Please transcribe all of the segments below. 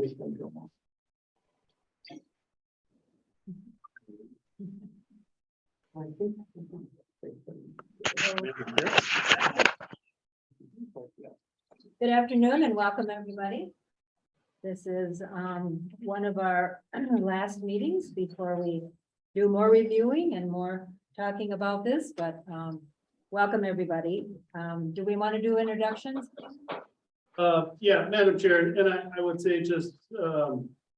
Good afternoon and welcome everybody. This is one of our last meetings before we do more reviewing and more talking about this, but welcome everybody. Do we want to do introductions? Yeah, Madam Chair, and I would say just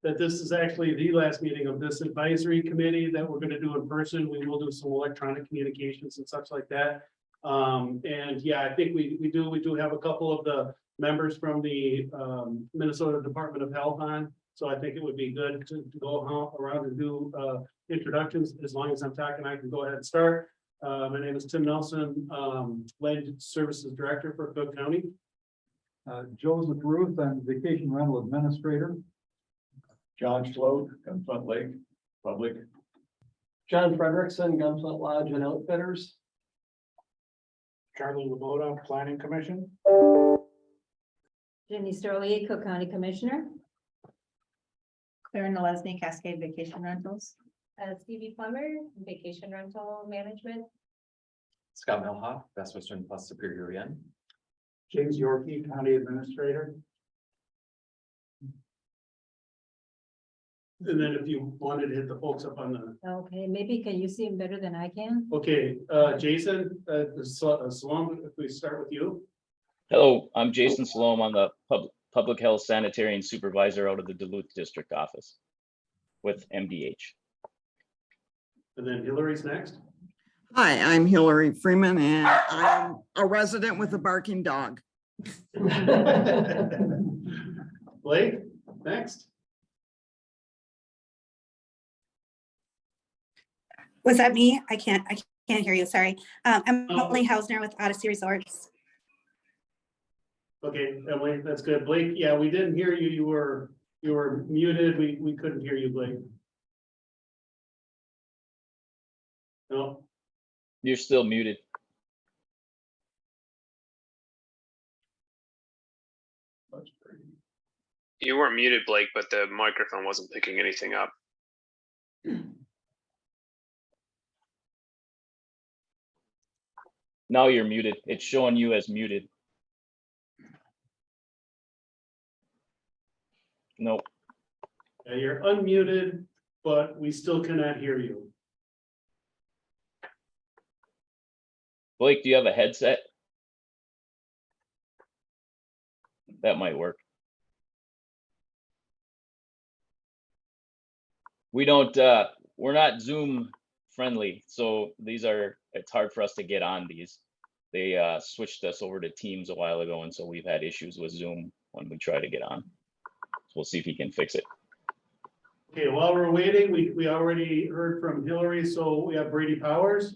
that this is actually the last meeting of this advisory committee that we're going to do in person. We will do some electronic communications and such like that. And yeah, I think we do have a couple of the members from the Minnesota Department of Health on. So I think it would be good to go around and do introductions. As long as I'm talking, I can go ahead and start. My name is Tim Nelson, Land Services Director for Cook County. Joseph Ruth, I'm Vacation Rental Administrator. John Sloat, Gunfront Lake, Public. John Frederickson, Gunflint Lodge and Outfitters. Charlie Laboda, Planning Commission. Jenny Sterling, Cook County Commissioner. Claire Nalesny, Cascade Vacation Rentals. Stevie Plummer, Vacation Rental Management. Scott Melhoff, Best Western Plus Superior Inn. James Yorkie, County Administrator. And then if you wanted to hit the folks up on the, Okay, maybe can you see him better than I can? okay, Jason, Salome, if we start with you. Hello, I'm Jason Salome. I'm the Public Health Sanitarian Supervisor out of the Duluth District Office with MDH. And then Hillary's next. Hi, I'm Hillary Freeman and I'm a resident with a barking dog. Blake, next. Was that me? I can't hear you. Sorry. I'm Emily Hausner with Odyssey Resorts. Okay, Emily, that's good. Blake, yeah, we didn't hear you. You were muted. We couldn't hear you, Blake. No, You're still muted. You weren't muted, Blake, but the microphone wasn't picking anything up. Now you're muted. It's showing you as muted. Nope. yeah, you're unmuted, but we still cannot hear you. Blake, do you have a headset? That might work. We don't, we're not Zoom friendly, so it's hard for us to get on these. They switched us over to Teams a while ago, and so we've had issues with Zoom when we try to get on. So we'll see if he can fix it. Okay, while we're waiting, we already heard from Hillary, so we have Brady Powers.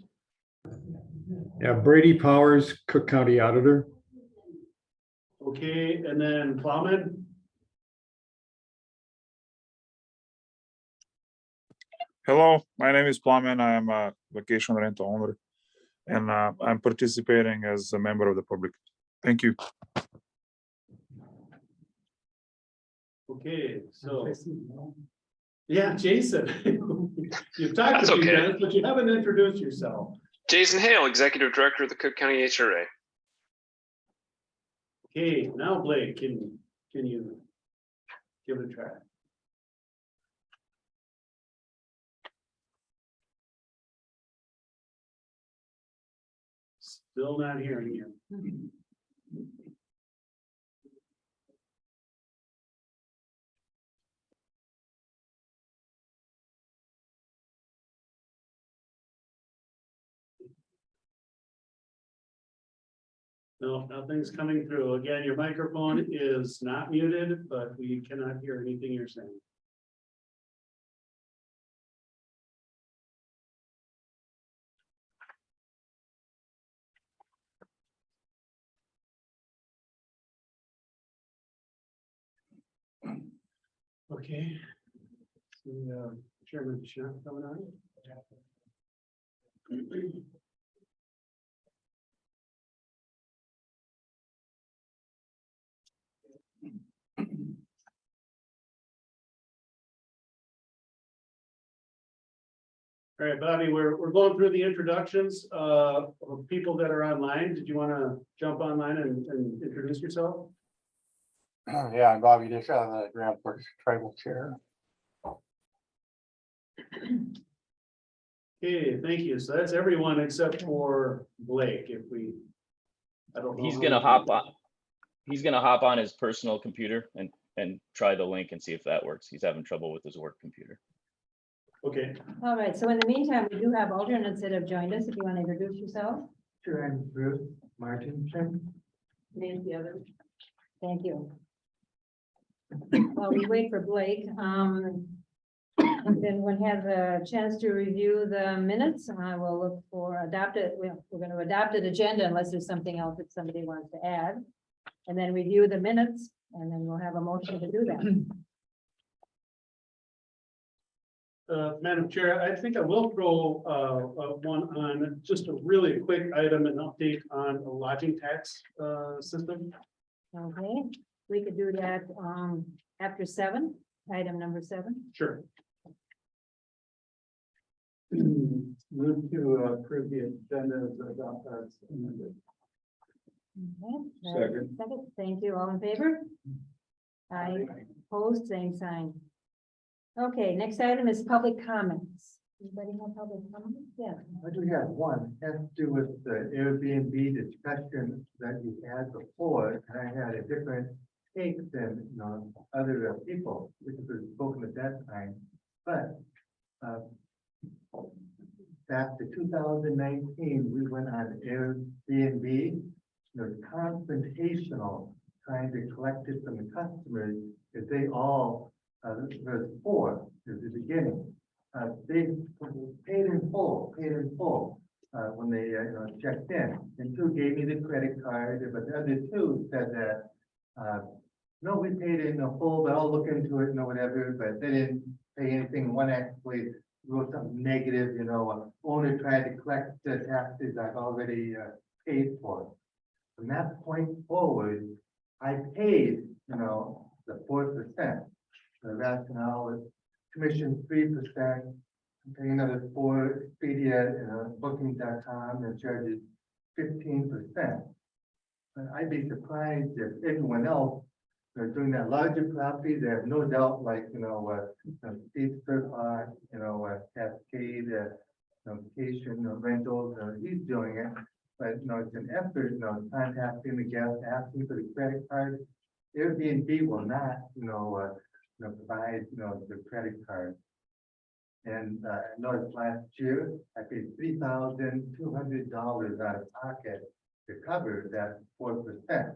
Yeah, Brady Powers, Cook County Auditor. Okay, and then Plowman. Hello, my name is Plowman. I am a vacation rental owner and I'm participating as a member of the public. Thank you. Okay, so. Yeah, Jason. You've talked That's a few okay. minutes, but you haven't introduced yourself. Jason Hale, Executive Director of the Cook County HRA. Okay, now Blake, can you give it a try? Still not hearing you. No, nothing's coming through. Again, your microphone is not muted, but we cannot hear anything you're saying. Okay. The Chairman Schnapp coming on. All right, Bobby, we're going through the introductions of people that are online. Did you want to jump online and introduce yourself? Yeah, I'm Bobby Dish, I'm the Grand Forks Tribal Chair. Okay, thank you. So that's everyone except for Blake, if we. I don't know. He's how gonna we- hop on. He's gonna hop on his personal computer and try the link and see if that works. He's having trouble with his work computer. Okay, All right, so in the meantime, we do have alternates that have joined us. If you want to introduce yourself. Sure, I'm Bruce Martin. Name the other. Thank you. While we wait for Blake, then when have a chance to review the minutes, I will look for adopted, we're going to adopt an agenda unless there's something else that somebody wants to add. And then review the minutes, and then we'll have a motion to do that. Madam Chair, I think I will throw one on, just a really quick item, an update on a lodging tax system. Okay, we could do that after 7, item number 7. Sure. Move to approve the agenda as adopted. Okay. Second. Second, thank you. All in favor? Aye. Opposed, same sign. Okay, next item is public comments. Anybody have public comments? Yeah. I do have one, has to do with the Airbnb discussion that you had before, and I had a different take than, other people, which was spoken at that time. But, back to 2019, we went on Airbnb. It was confrontational, trying to collect it from the customers, because they all, there's 4 at the beginning. They paid in full, when they, checked in. And 2 gave me the credit card, but the other 2 said that, no, we paid in full, but I'll look into it, whatever, but they didn't pay anything. One actually wrote something negative, owner tried to collect the taxes I've already, paid for. From that point forward, I paid, the 4%. The rationale was commission 3%, paying another 4, Expedia, booking.com, and charges 15%. But I'd be surprised if everyone else, doing that larger property, they have no doubt, like, Steve Surfot, Cascade, vacation rentals, he's doing it. But, it's an effort, contacting the guest, asking for the credit card. Airbnb will not, provide, the credit card. And I noticed last year, I paid $3,200 out of pocket to cover that 4%.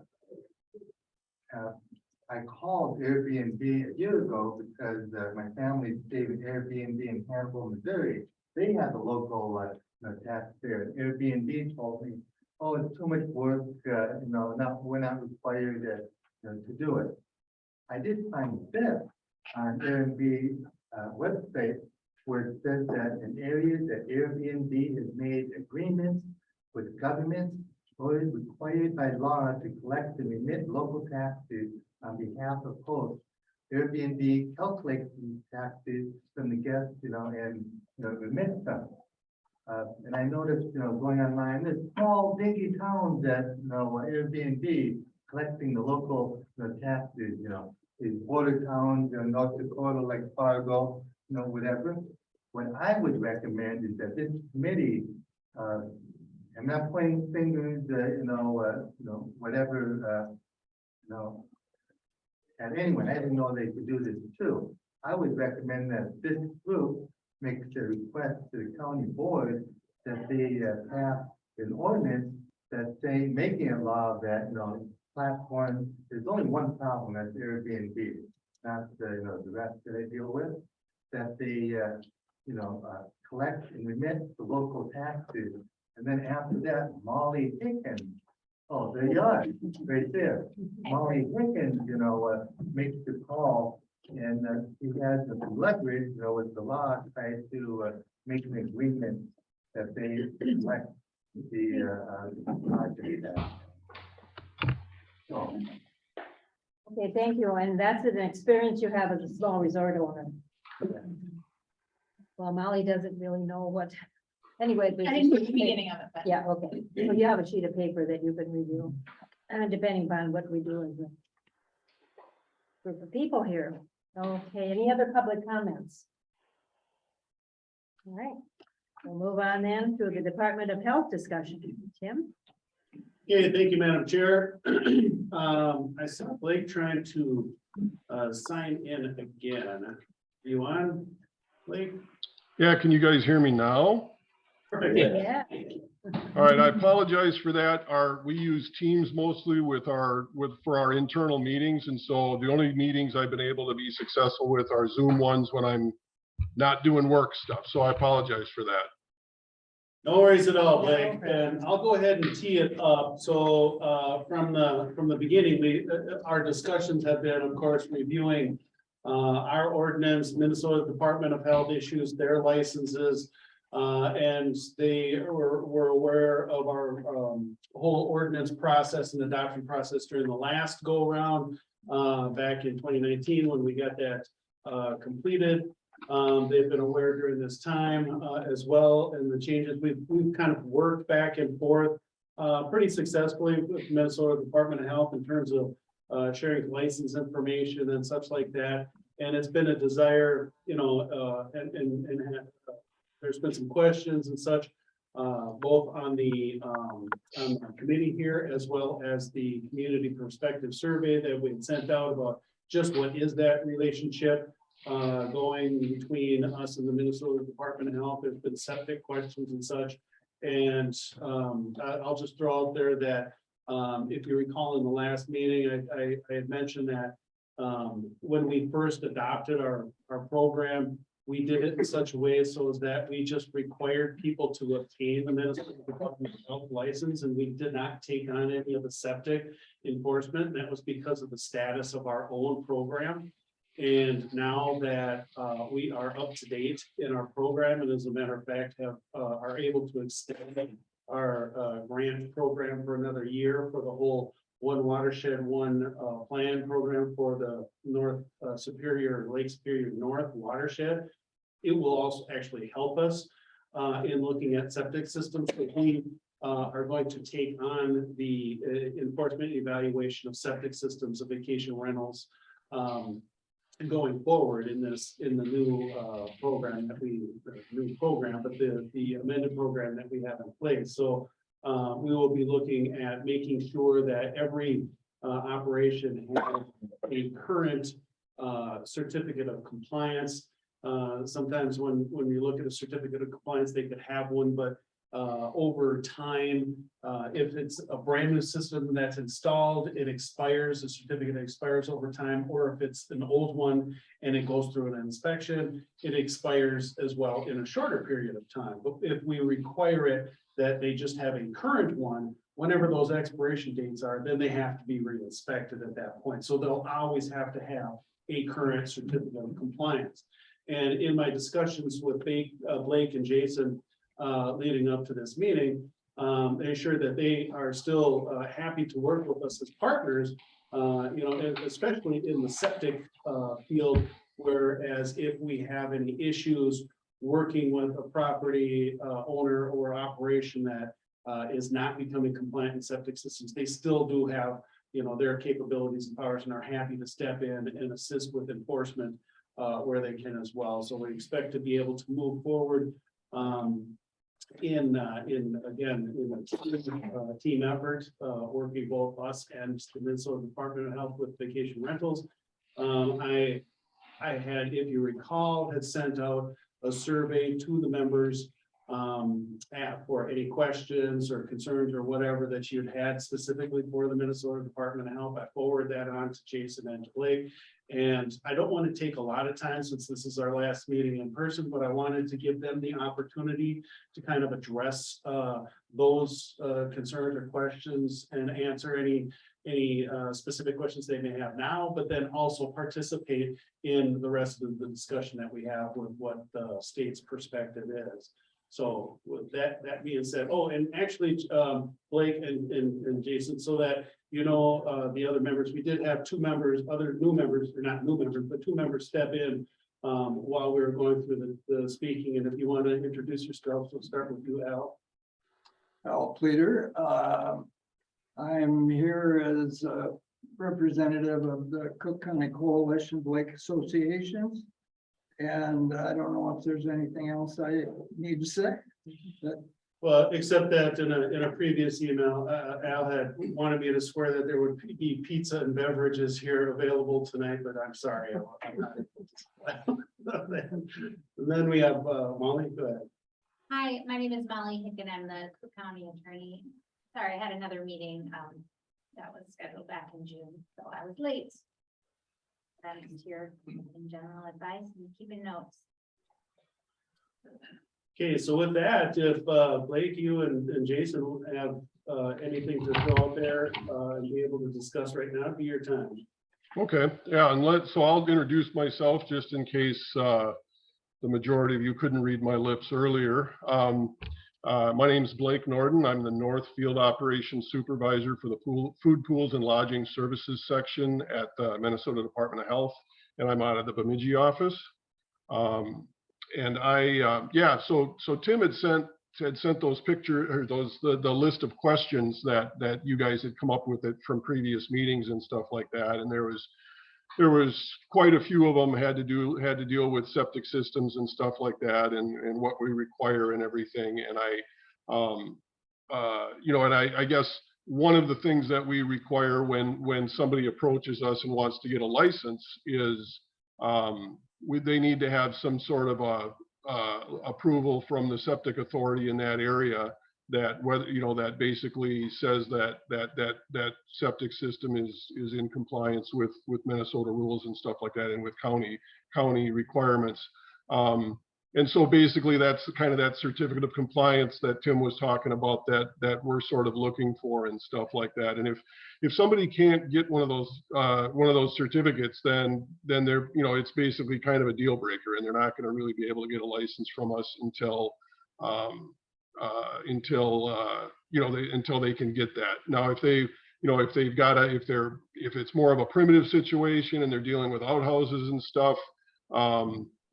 I called Airbnb a year ago because my family stayed in Airbnb in Hannibal, Missouri. They have a local tax there. Airbnb told me, oh, it's too much work, we're not required to do it. I did find this on Airbnb website where it says that in areas that Airbnb has made agreements with governments or is required by law to collect and remit local taxes on behalf of hosts, Airbnb calculates these taxes from the guests, and remits them. And I noticed, going online, there's small dinky towns that, Airbnb collecting the local taxes, these border towns in North Dakota, like Fargo, whatever. What I would recommend is that this committee, I'm not pointing fingers, whatever, at anyone. I didn't know they could do this too. I would recommend that this group makes a request to the county board that they pass an ordinance that say, making a law that, platform, there's only one problem, that's Airbnb, not the rest that they deal with, that they, collect and remit the local taxes. And then after that, Molly Hickens, oh, there you are, right there. Molly Hickens, makes the call, and he has the leverage, with the law, try to make an agreement that they collect the property tax. So, Okay, thank you. And that's an experience you have as a small resort owner. Well, Molly doesn't really know what, anyway. there's I a didn't sheet put the of paper- beginning of it, but. Yeah, okay. So you have a sheet of paper that you can review, depending upon what we do as a group of people here. Okay, any other public comments? All right, we'll move on then to the Department of Health discussion. Tim? Okay, thank you, Madam Chair. I saw Blake trying to sign in again. Are you on, Blake? Yeah, can you guys hear me now? Perfect. Yeah. All right, I apologize for that. We use Teams mostly for our internal meetings. And so the only meetings I've been able to be successful with are Zoom ones when I'm not doing work stuff. So I apologize for that. No worries at all, Blake, and I'll go ahead and tee it up. So from the beginning, our discussions have been, of course, reviewing our ordinance, Minnesota Department of Health issues their licenses. And they were aware of our whole ordinance process and adoption process during the last go around back in 2019 when we got that completed. They've been aware during this time as well, and the changes we've kind of worked back and forth pretty successfully with Minnesota Department of Health in terms of sharing license information and such like that. And it's been a desire, you know, and there's been some questions and such, both on the committee here as well as the community perspective survey that we had sent out about just what is that relationship going between us and the Minnesota Department of Health. There's been septic questions and such. And I'll just throw out there that if you recall in the last meeting, I had mentioned that when we first adopted our program, we did it in such a way so as that we just required people to obtain the Minnesota Department of Health license, and we did not take on any of the septic enforcement. And that was because of the status of our own program. And now that we are up to date in our program, and as a matter of fact, are able to extend our grant program for another year for the whole One Watershed, One Plan program for the North Superior, Lake Superior North watershed, it will also actually help us in looking at septic systems. We are going to take on the enforcement evaluation of septic systems of vacation rentals going forward in the new program that the amended program that we have in place. So we will be looking at making sure that every operation has a current certificate of compliance. Sometimes when you look at a certificate of compliance, they could have one, but over time, if it's a brand new system that's installed, it expires, the certificate expires over time, or if it's an old one and it goes through an inspection, it expires as well in a shorter period of time. But if we require it that they just have a current one, whenever those expiration dates are, then they have to be re-inspected at that point. So they'll always have to have a current certificate of compliance. And in my discussions with Blake and Jason leading up to this meeting, they assured that they are still happy to work with us as partners, you know, and especially in the septic field, whereas if we have any issues working with a property owner or operation that is not becoming compliant in septic systems, they still do have, you know, their capabilities and powers and are happy to step in and assist with enforcement where they can as well. So we expect to be able to move forward in a team effort, working both us and the Minnesota Department of Health with vacation rentals. I had, if you recall, had sent out a survey to the members for any questions or concerns or whatever that you had specifically for the Minnesota Department of Health. I forwarded that on to Jason and to Blake. And I don't want to take a lot of time since this is our last meeting in person, but I wanted to give them the opportunity to kind of address those concerns or questions and answer any specific questions they may have now, but then also participate in the rest of the discussion that we have with what the state's perspective is. So with that being said, oh, and actually, Blake and Jason, so that you know, the other members, we did have two members, other new members, or not new members, but two members step in while we were going through the speaking, and if you want to introduce yourself, we'll start with you, Al. Al Pleater. I'm here as a representative of the Cook County Coalition of Lake Associations. And I don't know if there's anything else I need to say. Well, except that in a previous email, Al had wanted me to swear that there would be pizza and beverages here available tonight, but I'm sorry. I'm not able to. And then we have Molly. Go ahead. Hi, my name is Molly Hicken. I'm the Cook County attorney. Sorry, I had another meeting that was scheduled back in June, so I was late. I'm just here in general advice and keeping notes. Okay, so with that, if Blake, you and Jason have anything to throw out there and be able to discuss right now, it'd be your time. Okay, yeah, and so I'll introduce myself just in case the majority of you couldn't read my lips earlier. My name is Blake Norden. I'm the North Field Operations Supervisor for the Food Pools and Lodging Services section at the Minnesota Department of Health, and I'm out of the Bemidji office. And so Tim had sent those pictures, or the list of questions that you guys had come up with it from previous meetings and stuff like that, and there was quite a few of them had to deal with septic systems and stuff like that, and what we require and everything. And I guess one of the things that we require when somebody approaches us and wants to get a license is they need to have some sort of approval from the septic authority in that area, that whether that basically says that septic system is in compliance with Minnesota rules and stuff like that, and with county requirements. And so basically that's kind of that certificate of compliance that Tim was talking about, that we're sort of looking for and stuff like that. And if somebody can't get one of those certificates, then they're, it's basically kind of a deal breaker, and they're not going to really be able to get a license from us until they can get that. Now, if it's more of a primitive situation and they're dealing with outhouses and stuff,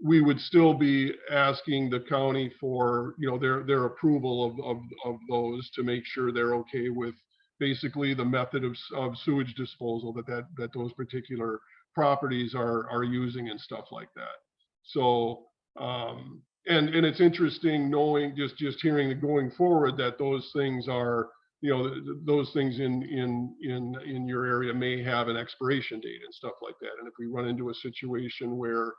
we would still be asking the county for, their approval of those, to make sure they're okay with basically the method of sewage disposal that those particular properties are using and stuff like that. So, and it's interesting knowing, just hearing going forward, that those things are, those things in your area may have an expiration date and stuff like that. And if we run into a situation where,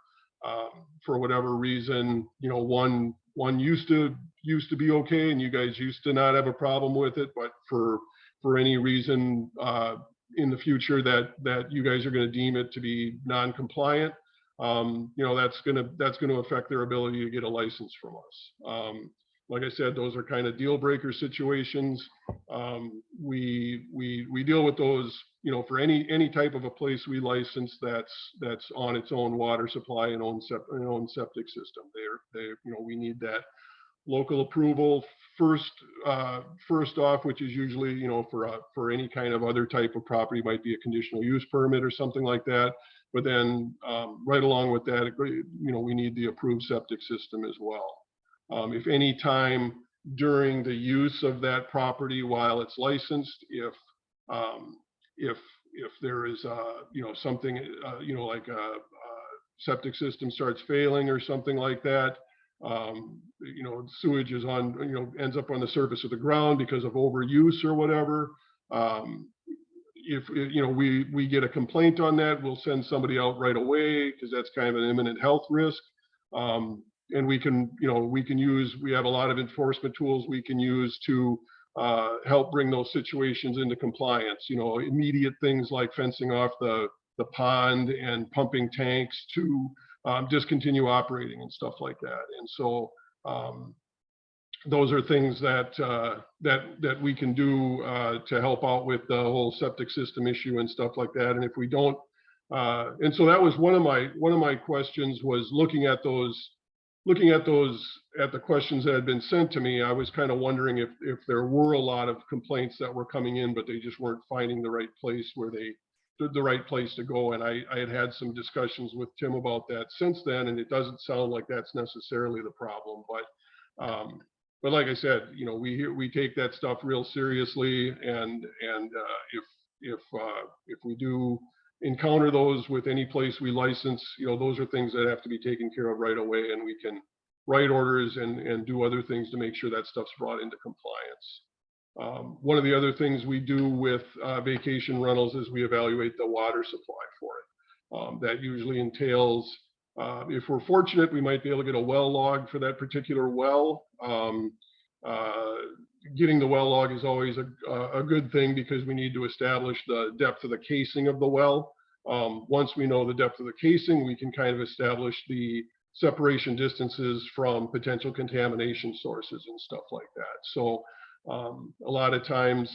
for whatever reason, one used to be okay, and you guys used to not have a problem with it, but for any reason in the future that you guys are going to deem it to be non-compliant, that's going to affect their ability to get a license from us. Like I said, those are kind of deal breaker situations. We deal with those, for any type of a place we license that's on its own water supply and own septic system. We need that local approval first off, which is usually, for any kind of other type of property, might be a conditional use permit or something like that. But then right along with that, we need the approved septic system as well. If any time during the use of that property while it's licensed, if there is something like a septic system starts failing or something like that, sewage is ends up on the surface of the ground because of overuse or whatever. If we get a complaint on that, we'll send somebody out right away, because that's kind of an imminent health risk. And we have a lot of enforcement tools we can use to help bring those situations into compliance. Immediate things like fencing off the pond and pumping tanks to discontinue operating and stuff like that. And so those are things that we can do to help out with the whole septic system issue and stuff like that. And if we don't, and so that was one of my questions, was looking at the questions that had been sent to me. I was kind of wondering if there were a lot of complaints that were coming in, but they just weren't finding the right place where they the right place to go. And I had some discussions with Tim about that since then, and it doesn't sound like that's necessarily the problem. But like I said, you know, we take that stuff real seriously, and if we do encounter those with any place we license, you know, those are things that have to be taken care of right away, and we can write orders and do other things to make sure that stuff's brought into compliance. One of the other things we do with vacation rentals is we evaluate the water supply for it. That usually entails, if we're fortunate, we might be able to get a well log for that particular well. Getting the well log is always a good thing because we need to establish the depth of the casing of the well. Once we know the depth of the casing, we can kind of establish the separation distances from potential contamination sources and stuff like that. So a lot of times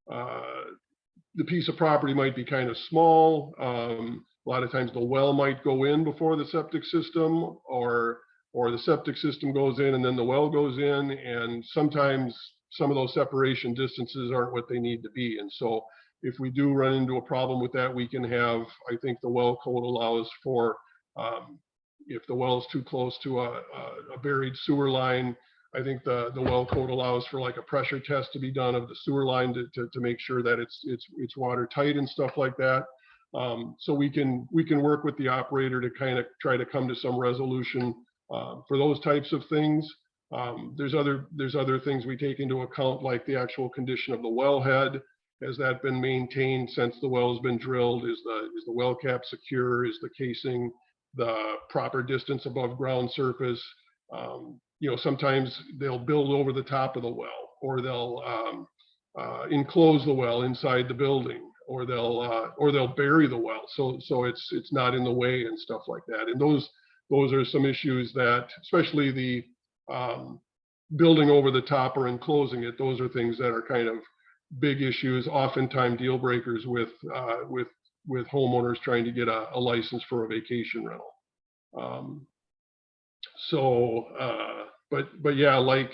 the piece of property might be kind of small. A lot of times the well might go in before the septic system, or the septic system goes in and then the well goes in, and sometimes some of those separation distances aren't what they need to be. And so if we do run into a problem with that, we can have, I think the well code allows for, if the well is too close to a buried sewer line, I think the well code allows for like a pressure test to be done of the sewer line to make sure that it's watertight and stuff like that. So we can work with the operator to kind of try to come to some resolution for those types of things. There's other things we take into account, like the actual condition of the wellhead. Has that been maintained since the well has been drilled? Is the well cap secure? Is the casing the proper distance above ground surface? You know, sometimes they'll build over the top of the well, or they'll enclose the well inside the building, or they'll bury the well so it's not in the way and stuff like that. And those are some issues that, especially the building over the top or enclosing it, those are things that are kind of big issues, oftentimes deal breakers with homeowners trying to get a license for a vacation rental. But yeah, like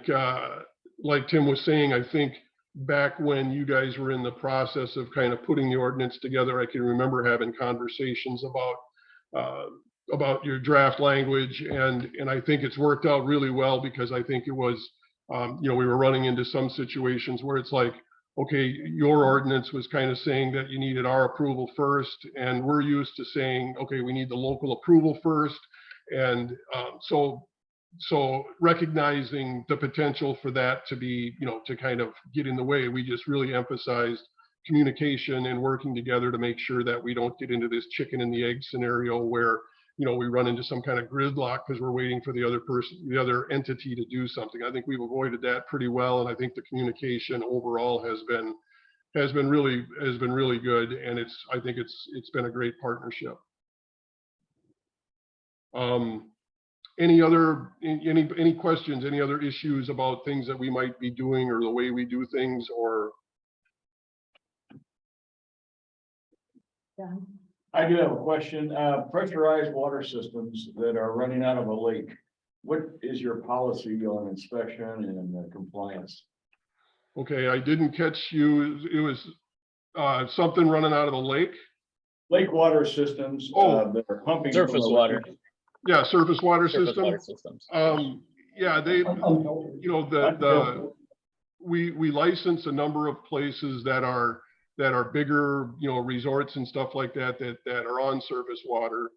Tim was saying, I think back when you guys were in the process of kind of putting the ordinance together, I can remember having conversations about your draft language, and I think it's worked out really well, because I think it was, you know, we were running into some situations where it's like, okay, your ordinance was kind of saying that you needed our approval first, and we're used to saying, okay, we need the local approval first. And so recognizing the potential for that to be, you know, to kind of get in the way, we just really emphasized communication and working together to make sure that we don't get into this chicken and the egg scenario where, you know, we run into some kind of gridlock because we're waiting for the other entity to do something. I think we've avoided that pretty well, and I think the communication overall has been really good, and I think it's been a great partnership. Any questions, any other issues about things that we might be doing or the way we do things, or? Yeah. I do have a question. Pressurized water systems that are running out of a lake. What is your policy on inspection and compliance? Okay, I didn't catch you. It was something running out of the lake? Lake water systems that are pumping. Surface water. Yeah, surface water system. Water systems. Yeah, they, you know, we license a number of places that are bigger, you know, resorts and stuff like that are on surface water.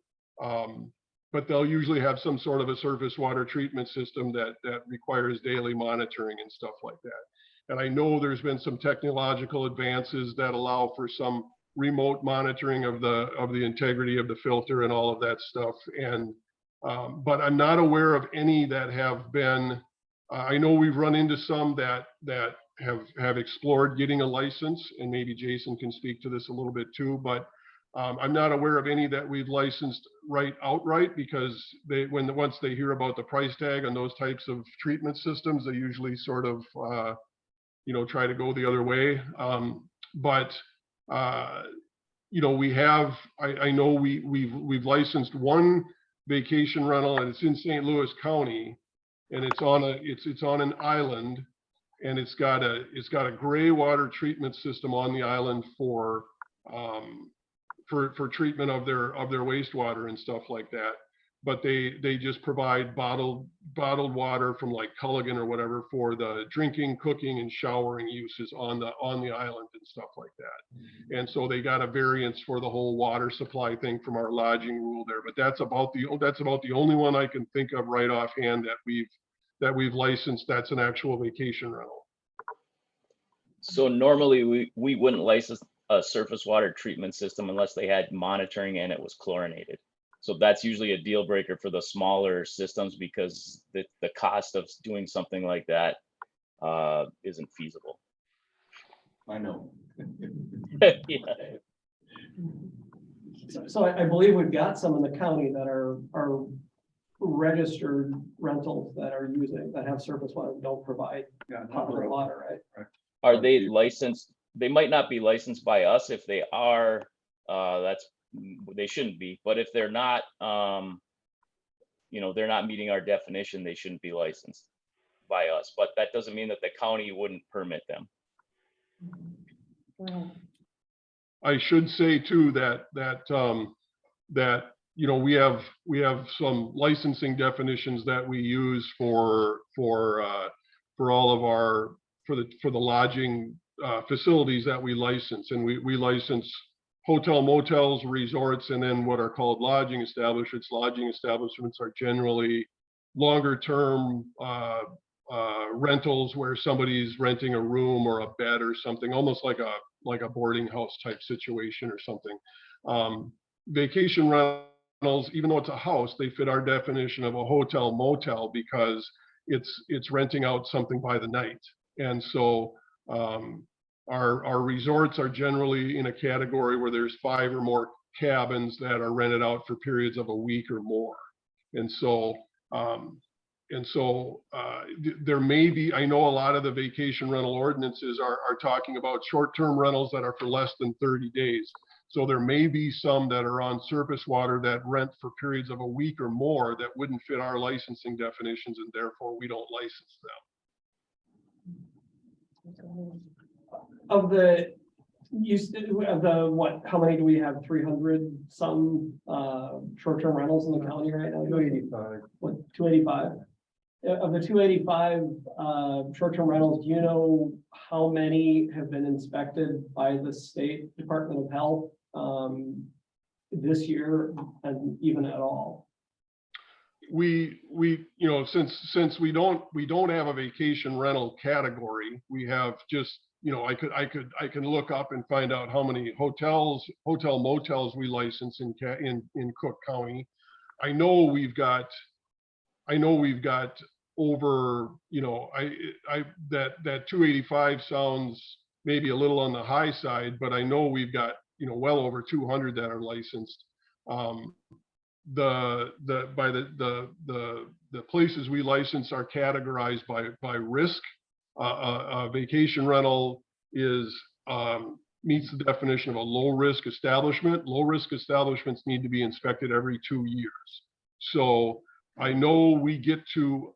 But they'll usually have some sort of a surface water treatment system that requires daily monitoring and stuff like that. And I know there's been some technological advances that allow for some remote monitoring of the integrity of the filter and all of that stuff. And but I'm not aware of any that have been. I know we've run into some that have explored getting a license, and maybe Jason can speak to this a little bit too. But I'm not aware of any that we've licensed outright, because once they hear about the price tag on those types of treatment systems, they usually sort of you know, try to go the other way. But you know, we have. I know we've licensed one vacation rental, and it's in St. Louis County, and it's on an island, and it's got a gray water treatment system on the island for for treatment of their wastewater and stuff like that. But they just provide bottled water from like Culligan or whatever for the drinking, cooking, and showering uses on the island and stuff like that. And so they got a variance for the whole water supply thing from our lodging rule there. But that's about the only one I can think of right offhand that we've licensed. That's an actual vacation rental. So normally we wouldn't license a surface water treatment system unless they had monitoring and it was chlorinated. So that's usually a deal breaker for the smaller systems because the cost of doing something like that isn't feasible. I know. Yeah. So I believe we've got some in the county that are registered rentals that have surface water, don't provide potable water, right? Are they licensed? They might not be licensed by us. If they are, they shouldn't be. But if they're not, they're not meeting our definition, they shouldn't be licensed by us. But that doesn't mean that the county wouldn't permit them. I should say too that we have some licensing definitions that we use for all of our for the lodging facilities that we license, and we license hotel, motels, resorts, and then what are called lodging establishments. Lodging establishments are generally longer term rentals where somebody's renting a room or a bed or something, almost like a boarding house type situation or something. Vacation rentals, even though it's a house, they fit our definition of a hotel motel because it's renting out something by the night. And so our resorts are generally in a category where there's 5 or more cabins that are rented out for periods of a week or more. And so there may be, I know a lot of the vacation rental ordinances are talking about short-term rentals that are for less than 30 days. So there may be some that are on surface water that rent for periods of a week or more that wouldn't fit our licensing definitions, and therefore we don't license them. How many do we have? 300 some short-term rentals in the county right now? 285. What, 285? Of the 285 short-term rentals, do you know how many have been inspected by the State Department of Health this year, and even at all? We since we don't have a vacation rental category, we have just, I can look up and find out how many hotel motels we license in Cook County. I know we've got over, that 285 sounds maybe a little on the high side, but I know we've got, well over 200 that are licensed. The places we license are categorized by risk. A vacation rental meets the definition of a low risk establishment. Low risk establishments need to be inspected every 2 years. So I know we get to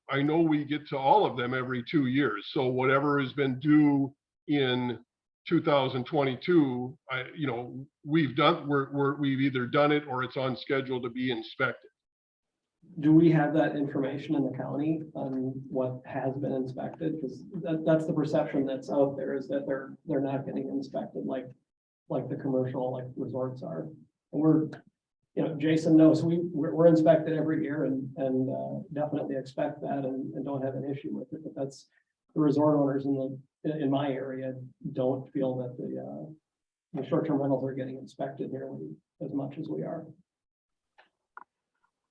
all of them every 2 years. So whatever has been due in 2022, we've either done it or it's on schedule to be inspected. Do we have that information in the county on what has been inspected? Because that's the perception that's out there, is that they're not getting inspected like the commercial, like resorts are. And we're, Jason knows we're inspected every year and definitely expect that and don't have an issue with it. But that's the resort owners in my area don't feel that the short-term rentals are getting inspected nearly as much as we are.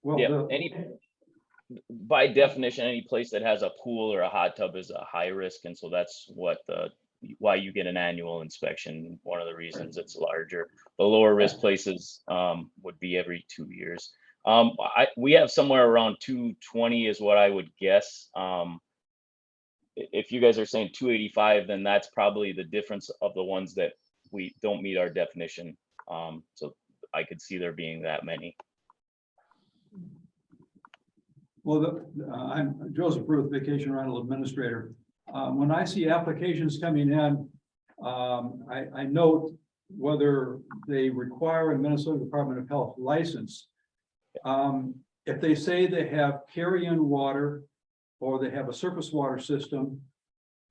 Well, yeah, by definition, any place that has a pool or a hot tub is a high risk, and so that's why you get an annual inspection. One of the reasons it's larger. The lower risk places would be every 2 years. We have somewhere around 220 is what I would guess. If you guys are saying 285, then that's probably the difference of the ones that we don't meet our definition. So I could see there being that many. Well, I'm Joseph Ruth, Vacation Rental Administrator. When I see applications coming in, I note whether they require a Minnesota Department of Health license. If they say they have carry-in water or they have a surface water system,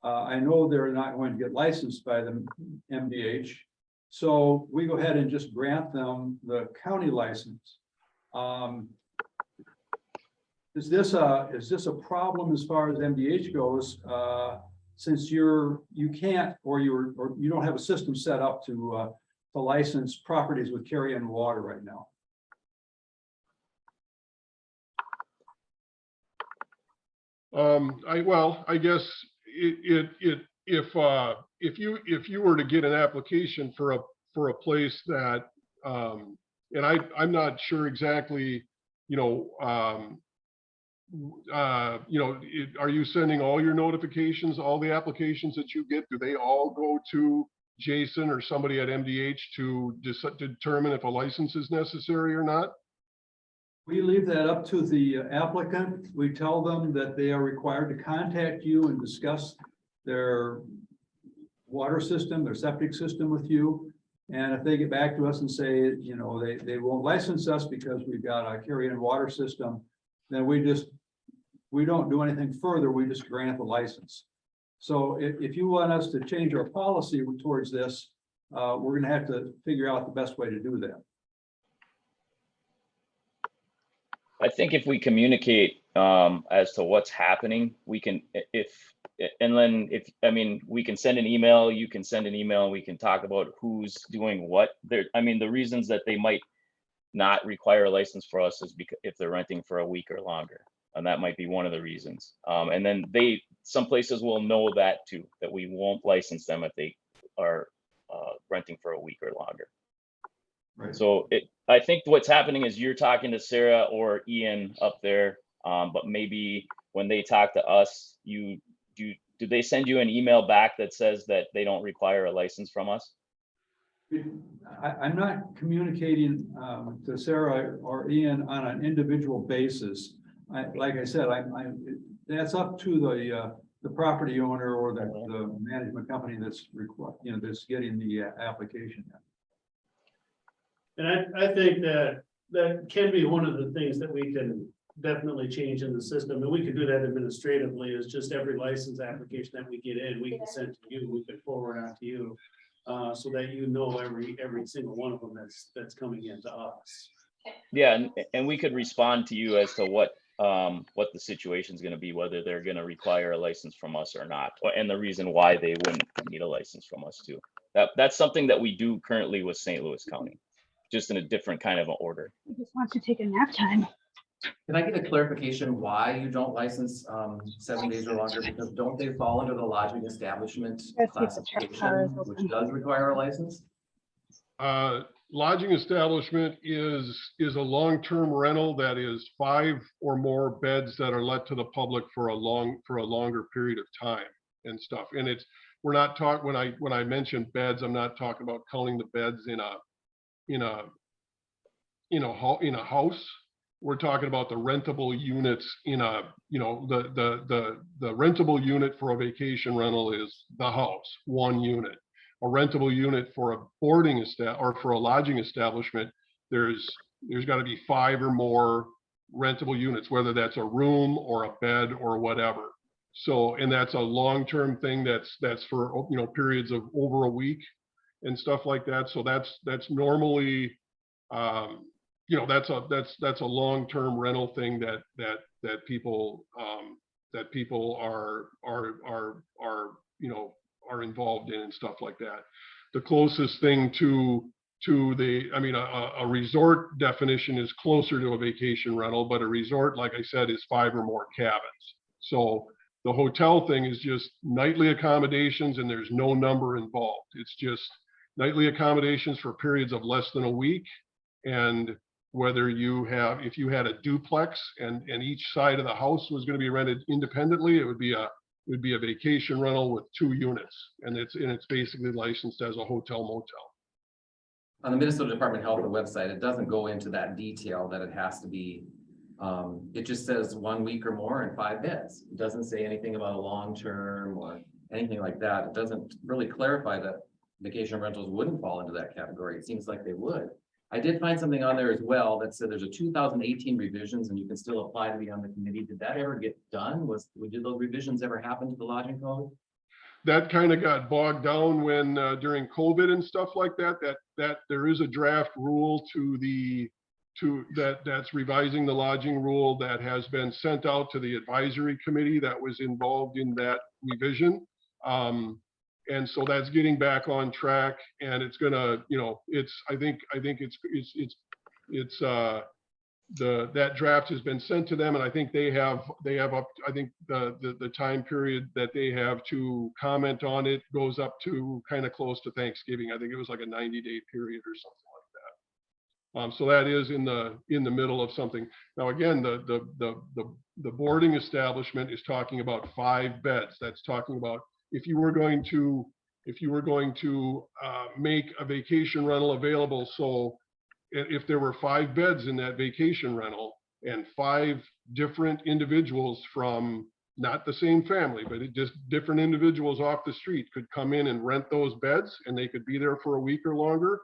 I know they're not going to get licensed by the MDH. So we go ahead and just grant them the county license. Is this a problem as far as MDH goes? Since you can't, or you don't have a system set up to license properties with carry-in water right now? I guess if you were to get an application for a place that, and I'm not sure exactly, are you sending all your notifications, all the applications that you get, do they all go to Jason or somebody at MDH to determine if a license is necessary or not? We leave that up to the applicant. We tell them that they are required to contact you and discuss their water system, their septic system with you. And if they get back to us and say, they won't license us because we've got a carry-in water system, then we don't do anything further. We just grant the license. So if you want us to change our policy towards this, we're going to have to figure out the best way to do that. I think if we communicate as to what's happening, we can, we can send an email, you can send an email, we can talk about who's doing what. The reasons that they might not require a license for us is because if they're renting for a week or longer, and that might be one of the reasons. And then some places will know that too, that we won't license them if they are renting for a week or longer. Right. So I think what's happening is you're talking to Sarah or Ian up there, but maybe when they talk to us, do they send you an email back that says that they don't require a license from us? I'm not communicating to Sarah or Ian on an individual basis. Like I said, that's up to the property owner or the management company that's that's getting the application. And I think that can be one of the things that we can definitely change in the system, and we could do that administratively, is just every license application that we get in, we can send to you, we could forward on to you, so that every single one of them that's coming into us. Yeah, and we could respond to you as to what the situation is going to be, whether they're going to require a license from us or not, and the reason why they wouldn't need a license from us too. That's something that we do currently with St. Louis County, just in a different kind of an order. He just wants to take a nap time. Can I get a clarification why you don't license 7 days or longer? Because don't they fall under the lodging establishment classification, which does require a license? Lodging establishment is a long-term rental that is 5 or more beds that are let to the public for a longer period of time and stuff. And we're not talking, when I mention beds, I'm not talking about counting the beds in a house. We're talking about the rentable units the rentable unit for a vacation rental is the house, 1 unit. A rentable unit for a boarding or for a lodging establishment, there's got to be 5 or more rentable units, whether that's a room or a bed or whatever. So, and that's a long-term thing that's for, periods of over a week and stuff like that. So that's normally, that's a long-term rental thing that people are involved in and stuff like that. The closest thing to a resort definition is closer to a vacation rental, but a resort, like I said, is 5 or more cabins. So the hotel thing is just nightly accommodations, and there's no number involved. It's just nightly accommodations for periods of less than a week. And whether if you had a duplex and each side of the house was going to be rented independently, it would be a vacation rental with 2 units, and it's basically licensed as a hotel motel. On the Minnesota Department of Health website, it doesn't go into that detail that it has to be. It just says 1 week or more and 5 beds. It doesn't say anything about a long term or anything like that. It doesn't really clarify vacation rentals wouldn't fall into that category. It seems like they would. I did find something on there as well that said there's a 2018 revisions and you can still apply to be on the committee. Did that ever get done? Did those revisions ever happen to the lodging code? That kind of got bogged down when during COVID and stuff like that, that there is a draft rule that's revising the lodging rule that has been sent out to the advisory committee that was involved in that revision. And so that's getting back on track, and it's gonna, I think that draft has been sent to them, and I think they have up, I think the time period that they have to comment on it goes up to kind of close to Thanksgiving. I think it was like a 90-day period or something like that. So that is in the middle of something. Now, again, the boarding establishment is talking about 5 beds. That's talking about if you were going to make a vacation rental available. So if there were 5 beds in that vacation rental and 5 different individuals from not the same family, but just different individuals off the street could come in and rent those beds and they could be there for a week or longer,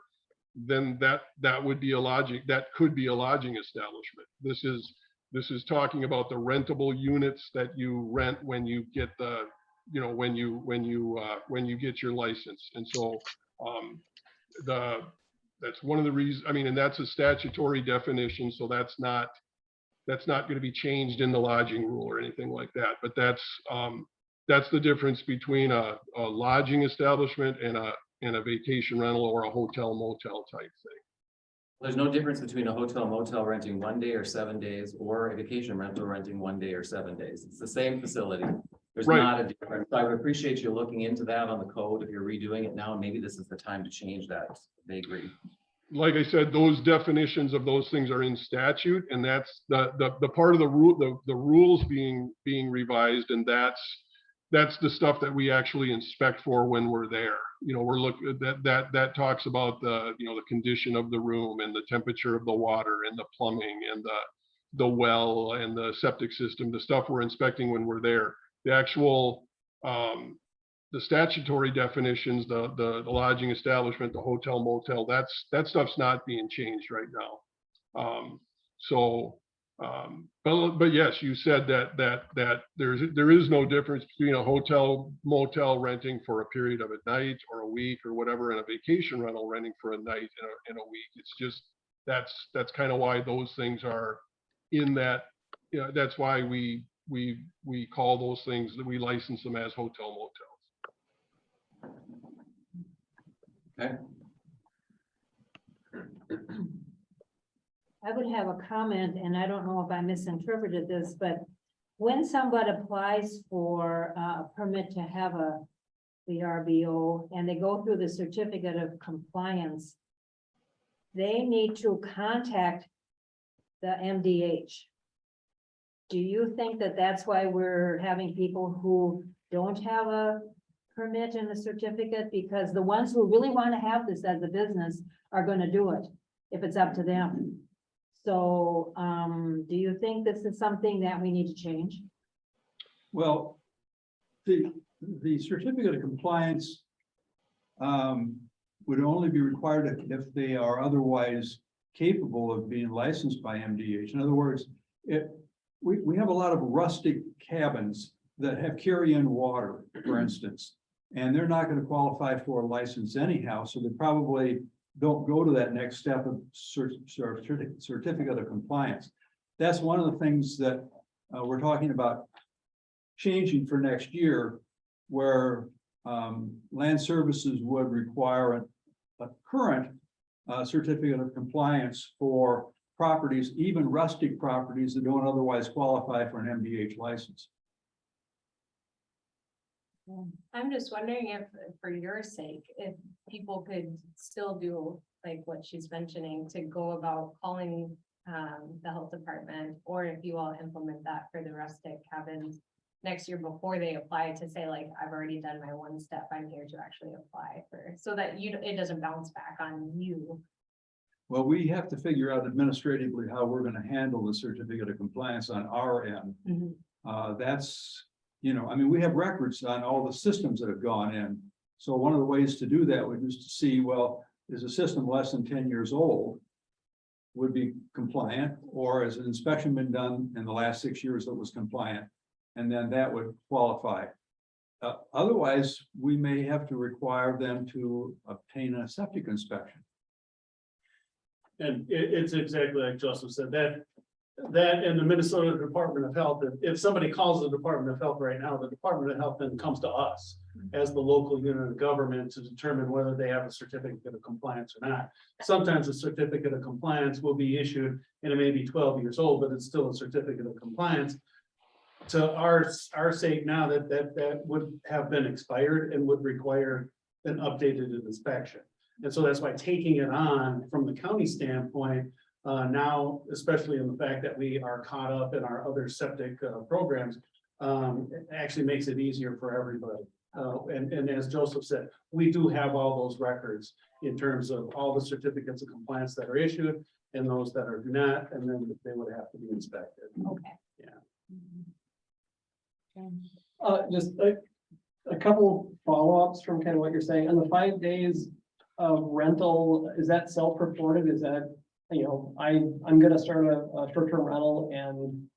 then that would be a lodging, that could be a lodging establishment. This is talking about the rentable units that you rent when you get the, when you get your license. And so that's one of the reasons, I mean, and that's a statutory definition, so that's not going to be changed in the lodging rule or anything like that. But that's the difference between a lodging establishment and a vacation rental or a hotel motel type thing. There's no difference between a hotel motel renting 1 day or 7 days or a vacation rental renting 1 day or 7 days. It's the same facility. There's Right. not a difference. I would appreciate you looking into that on the code if you're redoing it now. Maybe this is the time to change that. They agree. Like I said, those definitions of those things are in statute, and that's the part of the rule, the rules being revised, and that's the stuff that we actually inspect for when we're there. We're looking that talks about the condition of the room and the temperature of the water and the plumbing and the well and the septic system, the stuff we're inspecting when we're there. The actual the statutory definitions, the lodging establishment, the hotel motel, that stuff's not being changed right now. But yes, you said that there is no difference between a hotel motel renting for a period of a night or a week or whatever, and a vacation rental renting for a night and a week. It's just that's kind of why those things are in that. That's why we call those things, that we license them as hotel motels. Okay. I would have a comment, and I don't know if I misinterpreted this, but when somebody applies for a permit to have the VRBO and they go through the certificate of compliance, they need to contact the MDH. Do you think that that's why we're having people who don't have a permit and a certificate? Because the ones who really want to have this as a business are going to do it if it's up to them. So do you think this is something that we need to change? Well, the certificate of compliance would only be required if they are otherwise capable of being licensed by MDH. In other words, we have a lot of rustic cabins that have carry-in water, for instance, and they're not going to qualify for a license anyhow, so they probably don't go to that next step of certificate of compliance. That's one of the things that we're talking about changing for next year, where land services would require a current certificate of compliance for properties, even rustic properties that don't otherwise qualify for an MDH license. I'm just wondering if, for your sake, if people could still do like what she's mentioning, to go about calling the health department, or if you all implement that for the rustic cabins next year before they apply, to say like, I've already done my one step, I'm here to actually apply for, so that it doesn't bounce back on you. Well, we have to figure out administratively how we're going to handle the certificate of compliance on our end. Mm-hmm. That's, I mean, we have records on all the systems that have gone in. So one of the ways to do that would just to see, well, is a system less than 10 years old would be compliant, or has an inspection been done in the last 6 years that was compliant? And then that would qualify. Otherwise, we may have to require them to obtain a septic inspection. And it's exactly like Joseph said, that in the Minnesota Department of Health, if somebody calls the Department of Health right now, the Department of Health then comes to us as the local unit of government to determine whether they have a certificate of compliance or not. Sometimes a certificate of compliance will be issued and it may be 12 years old, but it's still a certificate of compliance. To our sake now that would have been expired and would require an updated inspection. And so that's why taking it on from the county standpoint, now, especially in the fact that we are caught up in our other septic programs, it actually makes it easier for everybody. And as Joseph said, we do have all those records in terms of all the certificates of compliance that are issued and those that are not, and then they would have to be inspected. Okay. Just a couple follow-ups from kind of what you're saying. On the 5 days of rental, is that self-reported? Is that, you know, I'm gonna start a short-term rental and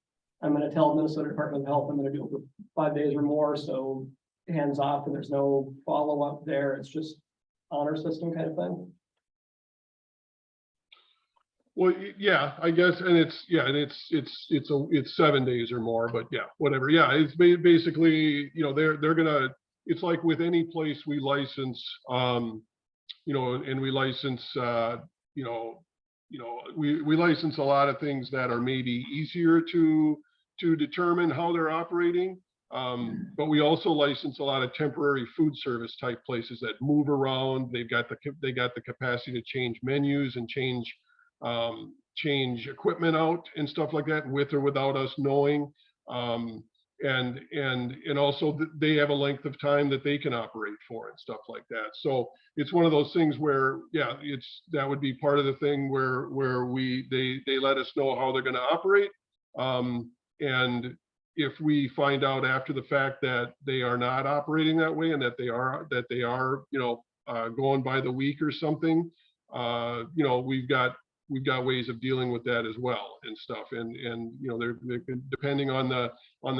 I'm gonna tell Minnesota Department of Health I'm gonna do it for 5 days or more, so hands off and there's no follow-up there. It's just honor system kind of thing? Well, yeah, I guess, and it's 7 days or more, but yeah, whatever. Yeah, it's basically, you know, they're gonna, it's like with any place we license, you know, and we license, we license a lot of things that are maybe easier to determine how they're operating. But we also license a lot of temporary food service type places that move around. They got the capacity to change menus and change equipment out and stuff like that, with or without us knowing. And also they have a length of time that they can operate for and stuff like that. So it's one of those things where, yeah, that would be part of the thing where they let us know how they're going to operate. And if we find out after the fact that they are not operating that way and that they are, you know, going by the week or something, you know, we've got ways of dealing with that as well and stuff. And you know, they're depending on the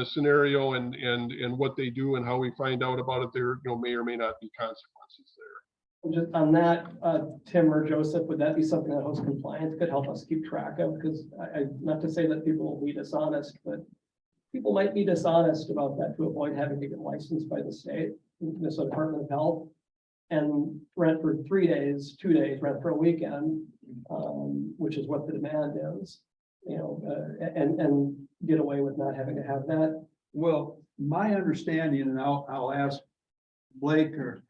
scenario and what they do and how we find out about it, there, you know, may or may not be consequences there. Just on that, Tim or Joseph, would that be something that host compliance could help us keep track of? Because I not to say that people will be dishonest, but people might be dishonest about that to avoid having to get licensed by the state, Minnesota Department of Health, and rent for 3 days, 2 days, rent for a weekend, which is what the demand is, you know, and get away with not having to have that. Well, my understanding, and I'll ask Blake or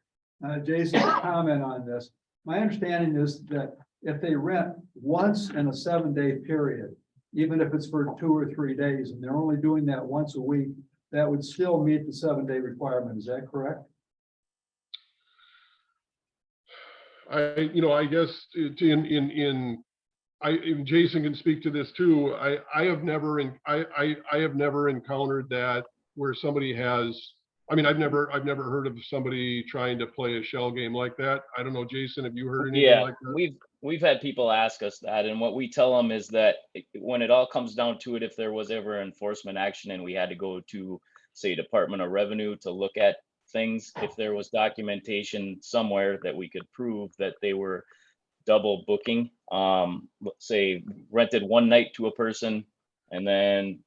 Jason to comment on this. My understanding is that if they rent once in a 7-day period, even if it's for 2 or 3 days, and they're only doing that once a week, that would still meet the 7-day requirement. Is that correct? I guess Jason can speak to this too. I have never encountered that where somebody has, I mean, I've never heard of somebody trying to play a shell game like that. I don't know, Jason, have you heard anything like that? We've had people ask us that, and what we tell them is that when it all comes down to it, if there was ever enforcement action and we had to go to, say, Department of Revenue to look at things, if there was documentation somewhere that we could prove that they were double booking, say rented one night to a person and then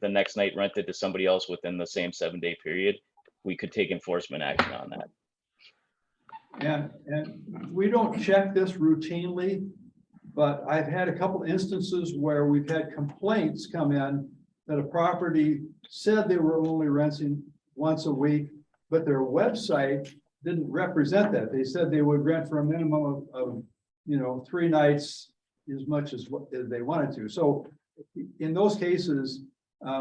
the next night rented to somebody else within the same 7-day period, we could take enforcement action on that. And we don't check this routinely, but I've had a couple instances where we've had complaints come in that a property said they were only renting once a week, but their website didn't represent that. They said they would rent for a minimum of 3 nights, as much as they wanted to. So in those cases,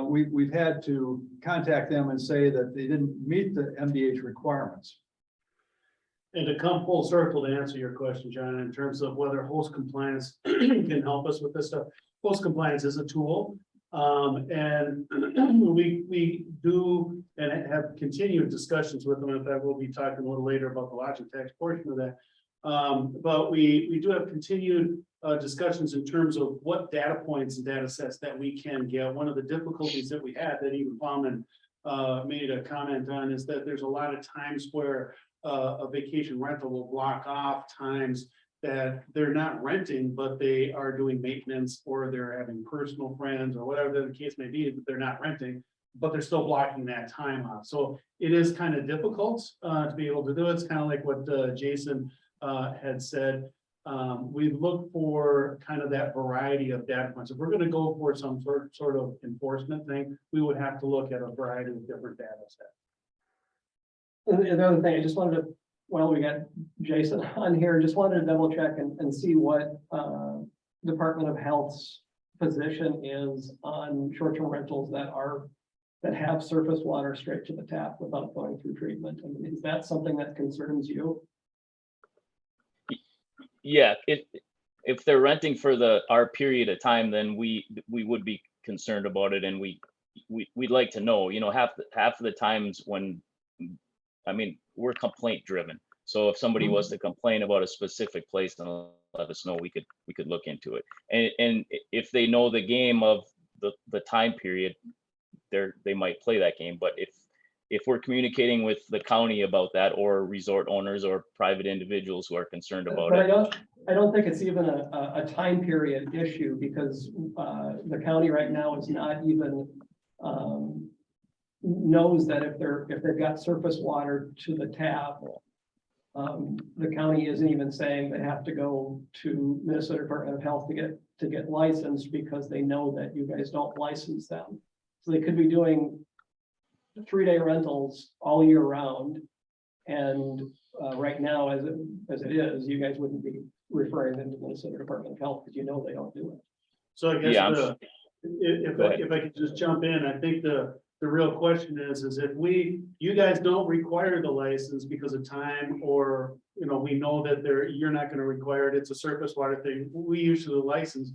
we've had to contact them and say that they didn't meet the MDH requirements. And to come full circle to answer your question, John, in terms of whether host compliance can help us with this stuff, host compliance is a tool. And we do and have continued discussions with them. In fact, we'll be talking a little later about the lodging tax portion of that. But we do have continued discussions in terms of what data points and data sets that we can get. One of the difficulties that we had that even Plowman made a comment on is that there's a lot of times where a vacation rental will block off times that they're not renting, but they are doing maintenance or they're having personal friends or whatever the case may be, but they're not renting, but they're still blocking that time off. So it is kind of difficult to be able to do it. It's kind of like what Jason had said. We look for kind of that variety of data points. If we're going to go for some sort of enforcement thing, we would have to look at a variety of different data sets. And the other thing, I just wanted to, while we got Jason on here, just wanted to double check and see what Department of Health's position is on short-term rentals that have surface water straight to the tap without going through treatment. I mean, is that something that concerns you? Yeah, if they're renting for our period of time, then we would be concerned about it, and we'd like to know, you know, half of the times when, I mean, we're complaint driven. So if somebody was to complain about a specific place, then let us know. We could look into it. And if they know the game of the time period, they might play that game. But if we're communicating with the county about that, or resort owners or private individuals who are concerned about But it. I don't think it's even a time period issue, because the county right now is not even knows that if they've got surface water to the tap, the county isn't even saying they have to go to Minnesota Department of Health to get licensed, because they know that you guys don't license them. So they could be doing 3-day rentals all year round. And right now, as it is, you guys wouldn't be referring them to Minnesota Department of Health, because you know they don't do it. So I guess Yeah, if I could just jump in, I think the real question is if you guys don't require the license because of time, or, you know, we know that you're not going to require it, it's a surface water thing, we usually license.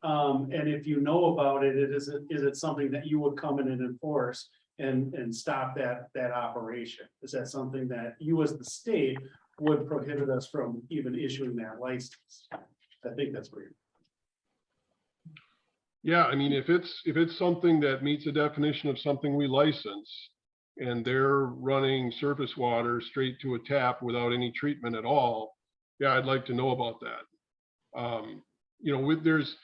And if you know about it, is it something that you would come in and enforce and stop that operation? Is that something that you as the state would prohibit us from even issuing that license? I think that's weird. Yeah, I mean, if it's something that meets the definition of something we license, and they're running surface water straight to a tap without any treatment at all, yeah, I'd like to know about that. You know, there's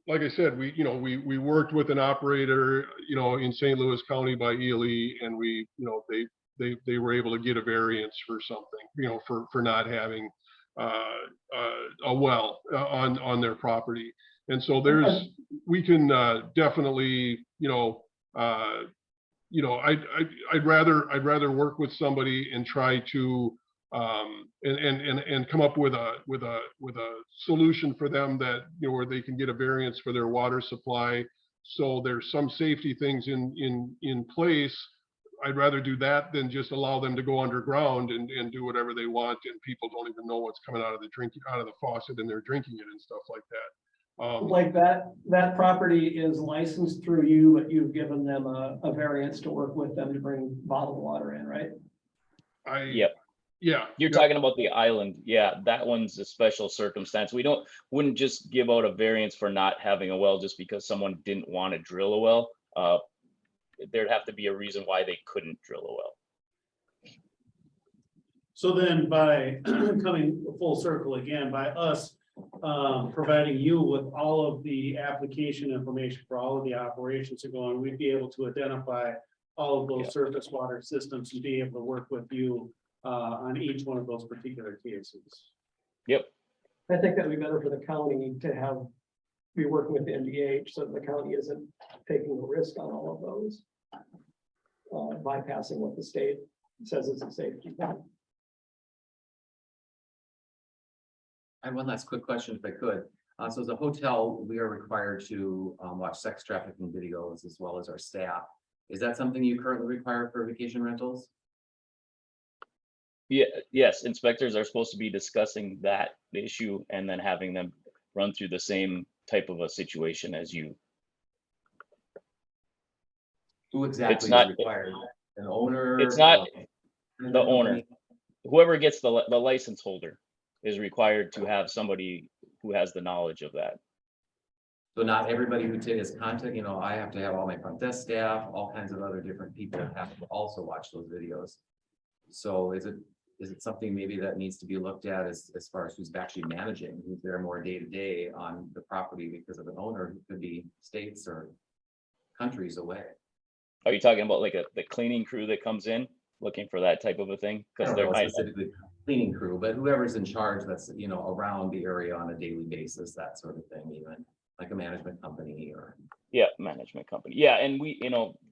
like I said, we worked with an operator, you know, in St. Louis County by Ely, and they were able to get a variance for something, you know, for not having a well on their property. And so we can definitely, I'd rather work with somebody and try to and come up with a solution for them that, you know, where they can get a variance for their water supply. So there's some safety things in place. I'd rather do that than just allow them to go underground and do whatever they want, and people don't even know what's coming out of the faucet, and they're drinking it and stuff like that. Like that property is licensed through you, but you've given them a variance to work with them to bring bottled water in, right? Yep. Yeah. You're talking about the island. Yeah, that one's a special circumstance. We wouldn't just give out a variance for not having a well just because someone didn't want to drill a well. There'd have to be a reason why they couldn't drill a well. So then by coming full circle again, by us providing you with all of the application information for all of the operations that go on, we'd be able to identify all of those surface water systems and be able to work with you on each one of those particular cases. Yep. I think that'd be better for the county to be working with the NDH, so the county isn't taking the risk on all of those, bypassing what the state says is a safety thing. I have one last quick question, if I could. So as a hotel, we are required to watch sex trafficking videos as well as our staff. Is that something you currently require for vacation rentals? Yeah, yes, inspectors are supposed to be discussing that issue and then having them run through the same type of a situation as you Who exactly is not- required? An owner? It's not uh, the owner. Whoever gets the license holder is required to have somebody who has the knowledge of that. So not everybody who takes contact, you know, I have to have all my front desk staff, all kinds of other different people have to also watch those videos. So is it something maybe that needs to be looked at as far as who's actually managing, who's there more day to day on the property because of an owner who could be states or countries away? Are you talking about like the cleaning crew that comes in looking for that type of a thing? I Because don't there know might, specifically cleaning crew, but whoever's in charge that's, you know, around the area on a daily basis, that sort of thing, even like a management company or. yeah, management company. Yeah, and we,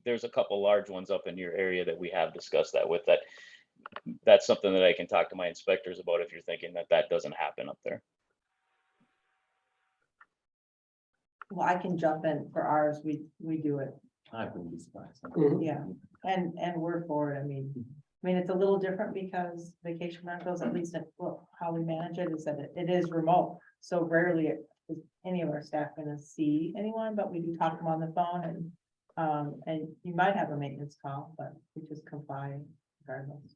there's a couple large ones up in your area that we have discussed that with. That's something that I can talk to my inspectors about if you're thinking that doesn't happen up there. Well, I can jump in for ours. We do it. I wouldn't be surprised. Yeah, and we're for it. I mean, it's a little different because vacation rentals, at least how we manage it is that it is remote. So rarely is any of our staff gonna see anyone, but we do talk to them on the phone and you might have a maintenance call, but we just comply regardless.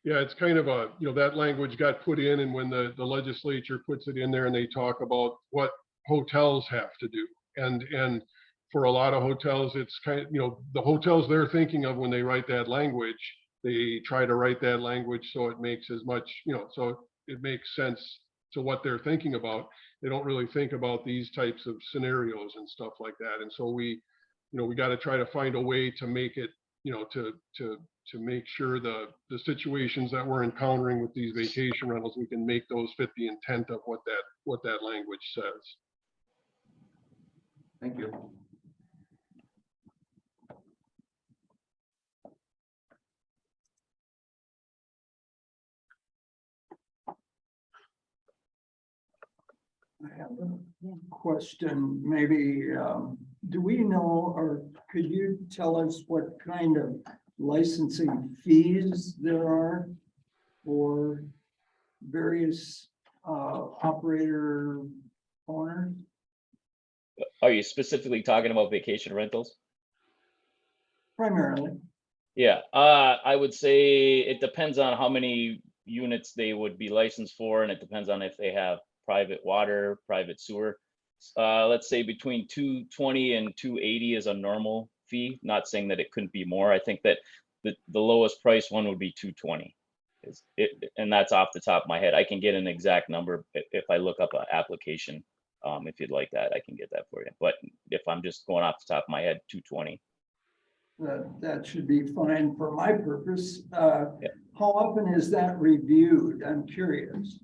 Yeah, it's kind of that language got put in, and when the legislature puts it in there and they talk about what hotels have to do. And for a lot of hotels, it's kind of, the hotels they're thinking of when they write that language, they try to write that language so it makes as much, so it makes sense to what they're thinking about. They don't really think about these types of scenarios and stuff like that. And so we got to try to find a way to make it, to make sure the situations that we're encountering with these vacation rentals, we can make those fit the intent of what that language says. Thank you. I have a question, maybe, do we know, or could you tell us what kind of licensing fees there are for various operator owners? Are you specifically talking about vacation rentals? Primarily. Yeah, I would say it depends on how many units they would be licensed for, and it depends on if they have private water, private sewer. Let's say between 220 and 280 is a normal fee. Not saying that it couldn't be more. I think that the lowest price one would be 220. And that's off the top of my head. I can get an exact number if I look up an application. If you'd like that, I can get that for you. But if I'm just going off the top of my head, 220. That should be fine for my purpose. How often is that reviewed? I'm curious.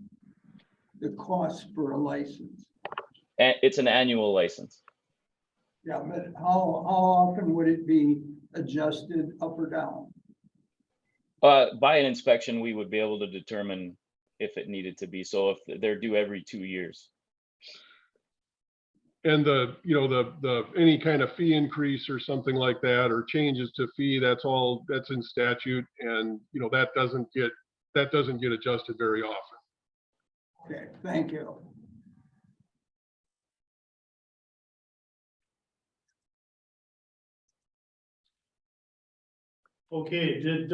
The cost for a license. And it's an annual license. Yeah, but how often would it be adjusted up or down? By an inspection, we would be able to determine if it needed to be. So if they're due every 2 years. And the any kind of fee increase or something like that, or changes to fee, that's in statute, and that doesn't get adjusted very often. Okay, thank you. Okay, did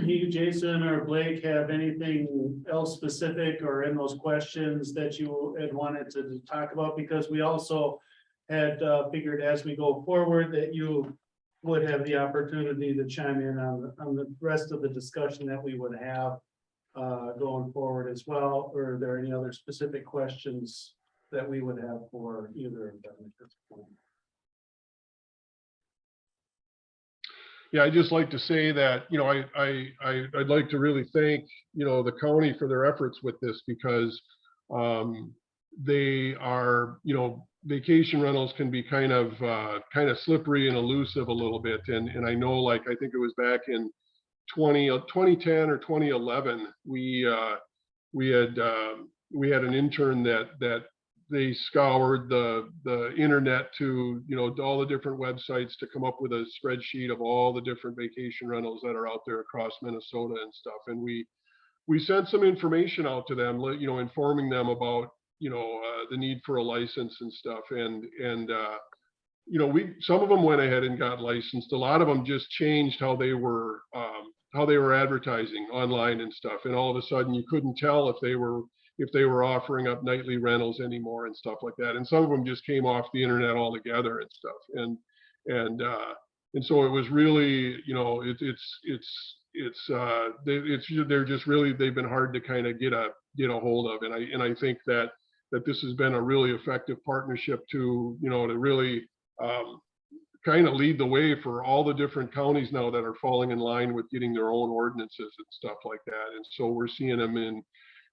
you, Jason or Blake, have anything else specific or in those questions that you had wanted to talk about? Because we also had figured as we go forward that you would have the opportunity to chime in on the rest of the discussion that we would have going forward as well. Or are there any other specific questions that we would have for either of them at this point? Yeah, I'd just like to say that, I'd like to really thank, the county for their efforts with this, because they are, vacation rentals can be kind of slippery and elusive a little bit. And I know, I think it was back in 2010 or 2011, we had an intern that they scoured the internet to, all the different websites to come up with a spreadsheet of all the different vacation rentals that are out there across Minnesota and stuff. And we sent some information out to them, informing them about, the need for a license and stuff. And you know, some of them went ahead and got licensed. A lot of them just changed how they were advertising online and stuff. And all of a sudden you couldn't tell if they were offering up nightly rentals anymore and stuff like that. And some of them just came off the internet altogether and stuff. And so it was really, you know, they're just really, they've been hard to kind of get a hold of. And I think that this has been a really effective partnership to, you know, to really kind of lead the way for all the different counties now that are falling in line with getting their own ordinances and stuff like that. And so we're seeing them in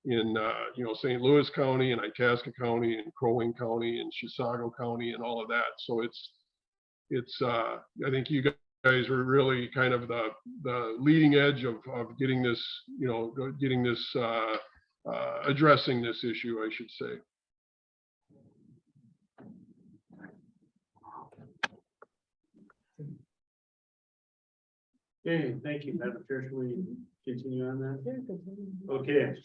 you know, St. Louis County and Itasca County and Crow Wing County and Chisago County and all of that. So it's I think you guys are really kind of the leading edge of getting this, you know, addressing this issue, I should say. Okay, thank you, Madam Chair. Should we continue on that? Okay.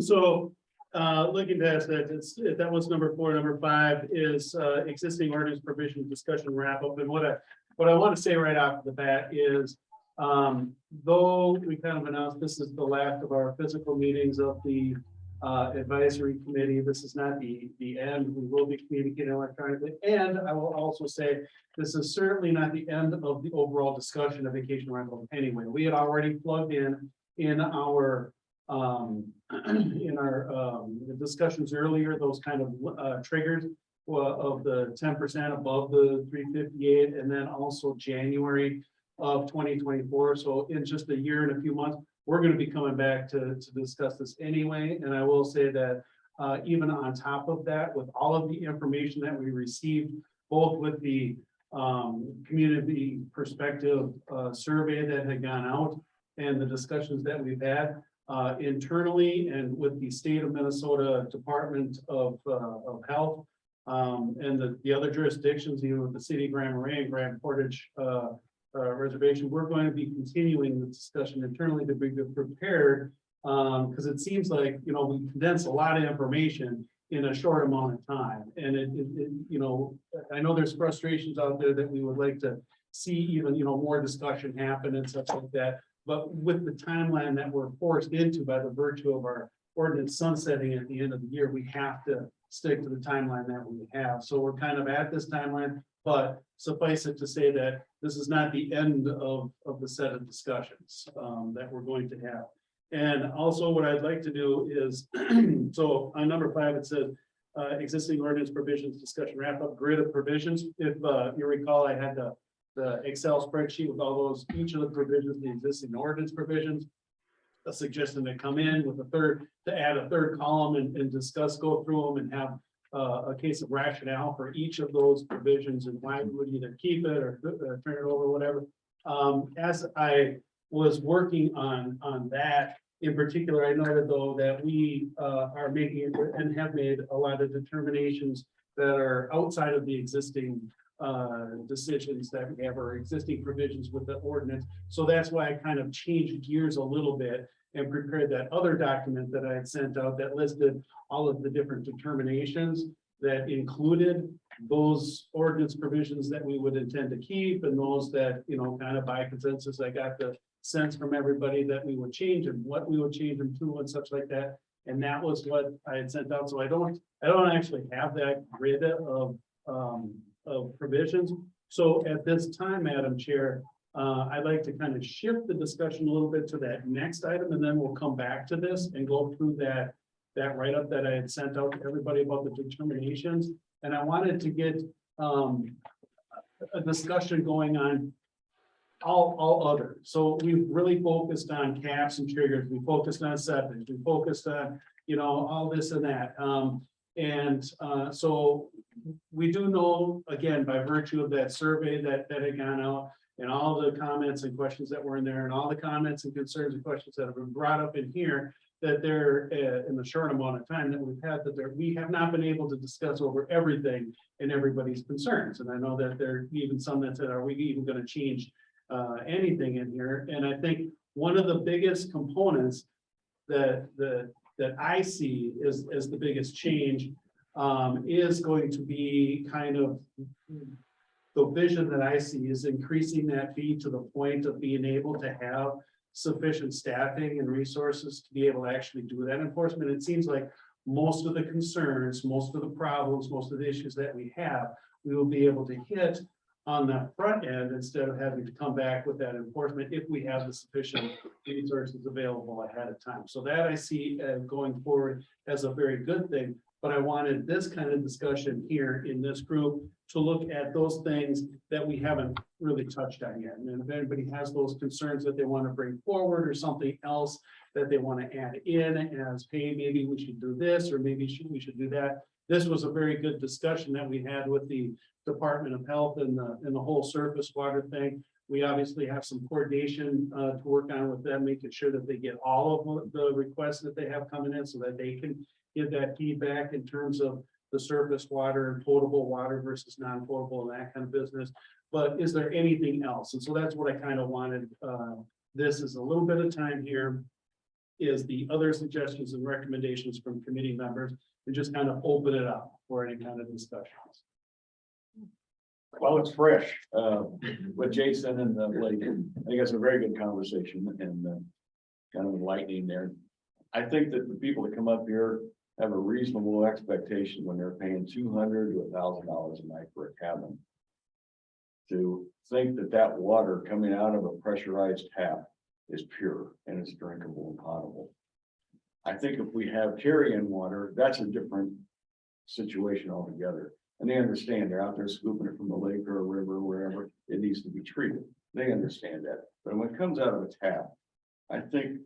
So looking past that, that was number 4. Number 5 is existing ordinance provision discussion wrap up. And what I want to say right off the bat is, though we kind of announced this is the last of our physical meetings of the advisory committee, this is not the end. We will be communicating electronically. And I will also say, this is certainly not the end of the overall discussion of vacation rental anyway. We had already plugged in our discussions earlier, those kind of triggers of the 10% above the 358, and then also January of 2024. So in just a year and a few months, we're going to be coming back to discuss this anyway. And I will say that even on top of that, with all of the information that we received, both with the community perspective survey that had gone out and the discussions that we've had internally and with the state of Minnesota Department of Health and the other jurisdictions, even with the city of Grand Marais and Grand Portage reservation, we're going to be continuing the discussion internally to be prepared because it seems like, you know, we condense a lot of information in a short amount of time. And it you know, I know there's frustrations out there that we would like to see even, you know, more discussion happen and stuff like that. But with the timeline that we're forced into by the virtue of our ordinance sunsetting at the end of the year, we have to stick to the timeline that we have. So we're kind of at this timeline, but suffice it to say that this is not the end of the set of discussions that we're going to have. And also what I'd like to do is, so on number 5, it says existing ordinance provisions discussion wrap up grid of provisions. If you recall, I had the Excel spreadsheet with all those, each of the provisions, the existing ordinance provisions, a suggestion to come in with to add a third column and discuss, go through them and have a case of rationale for each of those provisions and why we would either keep it or turn it over, whatever. As I was working on that in particular, I noted though that we are making and have made a lot of determinations that are outside of the existing decisions that we have or existing provisions with the ordinance. So that's why I kind of changed gears a little bit and prepared that other document that I had sent out that listed all of the different determinations that included those ordinance provisions that we would intend to keep and those that, you know, kind of by consensus, I got the sense from everybody that we would change and what we would change them to and such like that. And that was what I had sent out. So I don't actually have that grid of provisions. So at this time, Madam Chair, I'd like to kind of shift the discussion a little bit to that next item, and then we'll come back to this and go through that write-up that I had sent out to everybody about the determinations. And I wanted to get a discussion going on all other. So we've really focused on caps and triggers. We focused on septic. We focused on, you know, all this and that. So we do know, again, by virtue of that survey that had gone out and all the comments and questions that were in there and all the comments and concerns and questions that have been brought up in here, that they're in the short amount of time that we've had, we have not been able to discuss over everything and everybody's concerns. And I know that there are even some that said, are we even going to change anything in here? And I think one of the biggest components that I see as the biggest change is going to be kind of the vision that I see is increasing that fee to the point of being able to have sufficient staffing and resources to be able to actually do that enforcement. It seems like most of the concerns, most of the problems, most of the issues that we have, we will be able to hit on the front end instead of having to come back with that enforcement if we have the sufficient resources available ahead of time. So that I see going forward as a very good thing. But I wanted this kind of discussion here in this group to look at those things that we haven't really touched on yet. And if anybody has those concerns that they want to bring forward or something else that they want to add in as, hey, maybe we should do this, or maybe we should do that. This was a very good discussion that we had with the Department of Health and the whole surface water thing. We obviously have some coordination to work on with them, making sure that they get all of the requests that they have coming in so that they can give that feedback in terms of the surface water and potable water versus non-potable and that kind of business. But is there anything else? And so that's what I kind of wanted. This is a little bit of time here is the other suggestions and recommendations from committee members and just kind of open it up for any kind of discussions. Well, it's fresh, with Jason and Blake. I think it's a very good conversation and kind of enlightening there. I think that the people that come up here have a reasonable expectation when they're paying $200 to $1,000 a night for a cabin. To think that that water coming out of a pressurized tap is pure and it's drinkable and potable. I think if we have carry-in water, that's a different situation altogether. And they understand they're out there scooping it from the lake or a river or wherever it needs to be treated. They understand that. But when it comes out of a tap, I think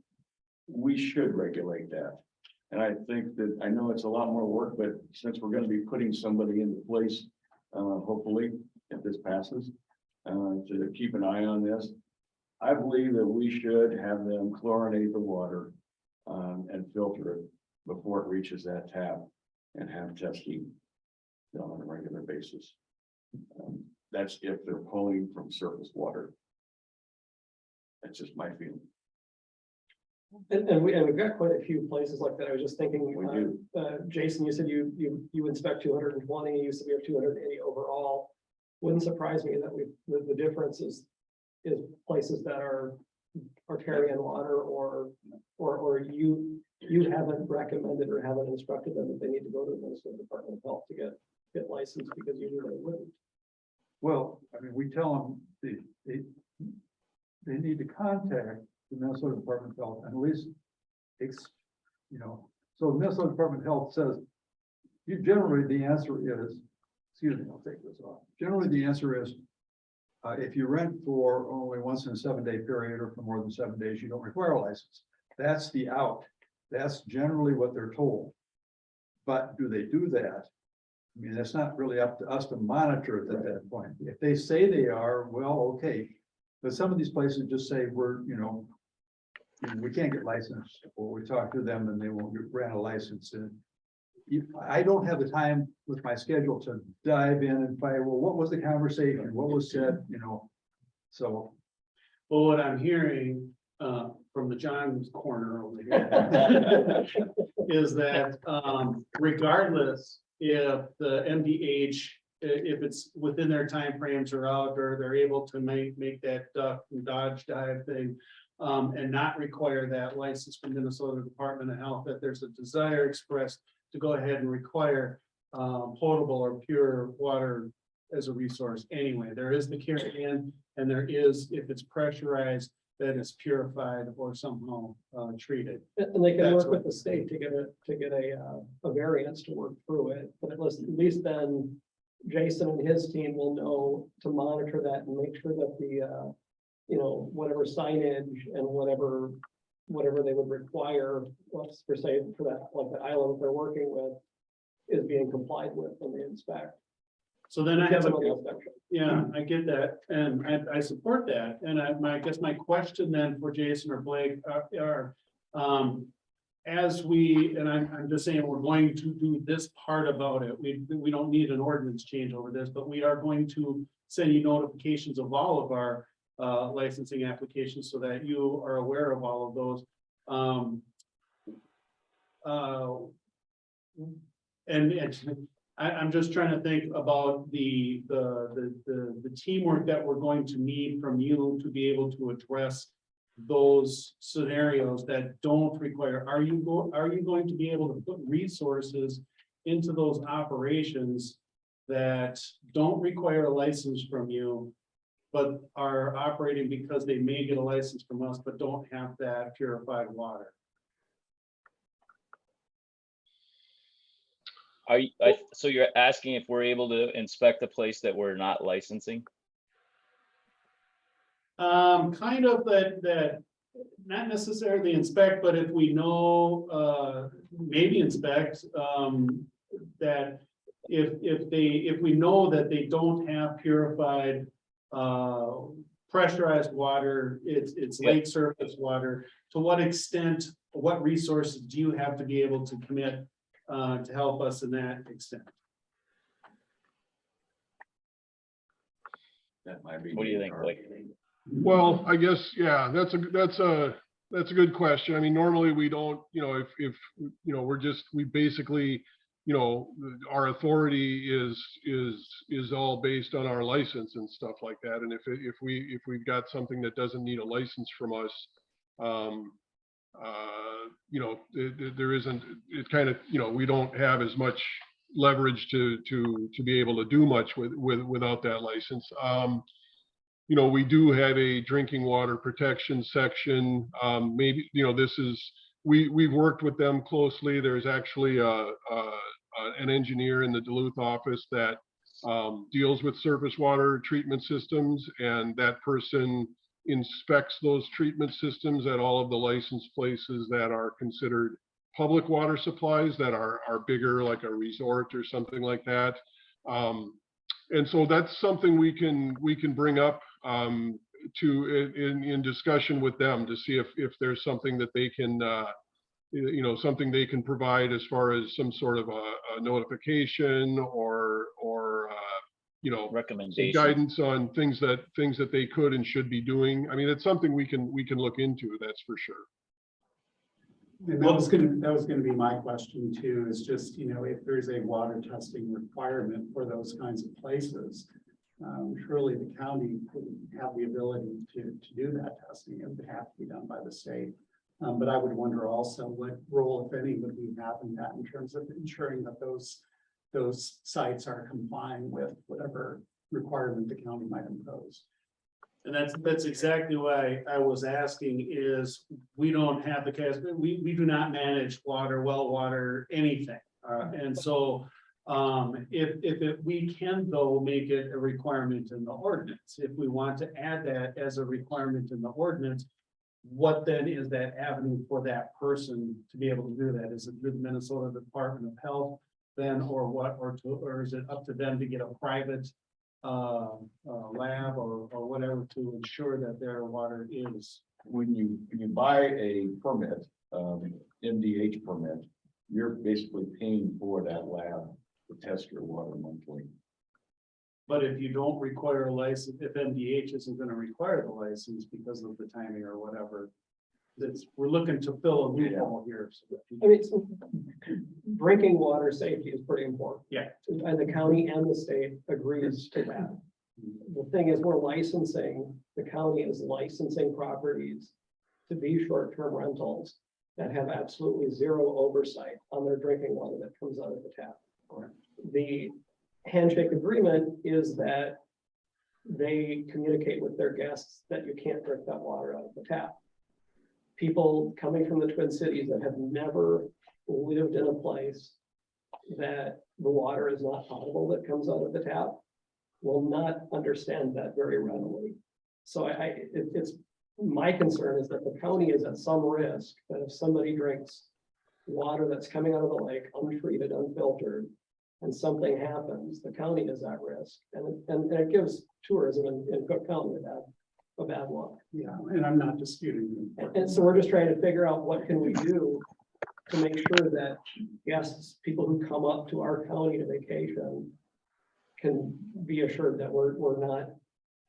we should regulate that. And I think that, I know it's a lot more work, but since we're going to be putting somebody into place, hopefully, if this passes, to keep an eye on this, I believe that we should have them chlorinate the water and filter it before it reaches that tap and have testing done on a regular basis. That's if they're pulling from surface water. That's just my feeling. And we've got quite a few places like that. I was just thinking, We do. Jason, you said you inspect 220, you said we have 280 overall. Wouldn't surprise me that the difference is places that are carrying water or you haven't recommended or haven't instructed them that they need to go to the Minnesota Department of Health to get licensed because you knew they wouldn't. Well, I mean, we tell them they need to contact the Minnesota Department of Health and at least, so the Minnesota Department of Health says, generally the answer is, excuse me, I'll take this off. Generally, the answer is, if you rent for only once in a 7-day period or for more than 7 days, you don't require a license. That's the out. That's generally what they're told. But do they do that? I mean, that's not really up to us to monitor it at that point. If they say they are, well, okay. But some of these places just say we can't get licensed, or we talk to them and they won't grant a license. And I don't have the time with my schedule to dive in and find, well, what was the conversation? What was said, so. Well, what I'm hearing from the John's corner over here is that regardless if the MDH, if it's within their timeframes or out, or they're able to make that duck and dodge dive thing and not require that license from Minnesota Department of Health, that there's a desire expressed to go ahead and require potable or pure water as a resource anyway. There is the carry-in, and there is, if it's pressurized, that is purified or somehow treated. And they can That's work with the state to get a variance to work through it. But at least then Jason and his team will know to monitor that and make sure that the whatever signage and whatever they would require, let's per se for that, like the island that they're working with, is being complied with when they inspect. So then I have a, inspection. yeah, I get that, and I support that, and I guess my question then for Jason or Blake are as we, and I'm just saying we're going to do this part about it. We don't need an ordinance change over this, but we are going to send you notifications of all of our licensing applications so that you are aware of all of those. I'm just trying to think about the teamwork that we're going to need from you to be able to address those scenarios that don't require, are you going to be able to put resources into those operations that don't require a license from you, but are operating because they may get a license from us, but don't have that purified water? So you're asking if we're able to inspect a place that we're not licensing? Kind of that, not necessarily inspect, but if we know, maybe inspect, that if we know that they don't have purified, pressurized water, it's lake surface water, to what extent, what resources do you have to be able to commit, to help us in that extent? That might be. What do you think, Blake? Well, I guess, yeah, that's a good question. I mean, normally we don't, if, you know, we basically, our authority is all based on our license and stuff like that. And if we've got something that doesn't need a license from us, there isn't, it kind of, we don't have as much leverage to be able to do much without that license. We do have a drinking water protection section. Maybe, we've worked with them closely. There's actually an engineer in the Duluth office that deals with surface water treatment systems, and that person inspects those treatment systems at all of the licensed places that are considered public water supplies that are bigger, like a resort or something like that. And so that's something we can bring up in discussion with them to see if there's something that they can something they can provide as far as some sort of a notification or recommendation, guidance on things that they could and should be doing. I mean, it's something we can look into, that's for sure. And that was gonna be my question too, is just, if there's a water testing requirement for those kinds of places, surely the county would have the ability to do that testing. It would have to be done by the state. But I would wonder also what role, if any, would we have in that in terms of ensuring that those sites are complying with whatever requirement the county might impose. And that's exactly why I was asking, is we don't have the capacity, we do not manage water, well water, anything. And so we can though make it a requirement in the ordinance. If we want to add that as a requirement in the ordinance, what then is that avenue for that person to be able to do that? Is it the Minnesota Department of Health then, or what, or is it up to them to get a private lab or whatever to ensure that their water is? When you buy a permit, MDH permit, you're basically paying for that lab to test your water monthly. But if you don't require a license, if MDH isn't going to require the license because of the timing or whatever, we're looking to fill a loophole here. I mean, drinking water safety is pretty important. Yeah. And the county and the state agrees to that. The thing is, we're licensing, the county is licensing properties to be short-term rentals that have absolutely zero oversight on their drinking water that comes out of the tap. The handshake agreement is that they communicate with their guests that you can't drink that water out of the tap. People coming from the Twin Cities that have never lived in a place that the water is not potable that comes out of the tap will not understand that very readily. So it's my concern is that the county is at some risk that if somebody drinks water that's coming out of the lake, untreated, unfiltered, and something happens, the county is at risk. And it gives tourism in Cook County a bad look. Yeah, and I'm not disputing. And so we're just trying to figure out what can we do to make sure that guests, people who come up to our county to vacation can be assured that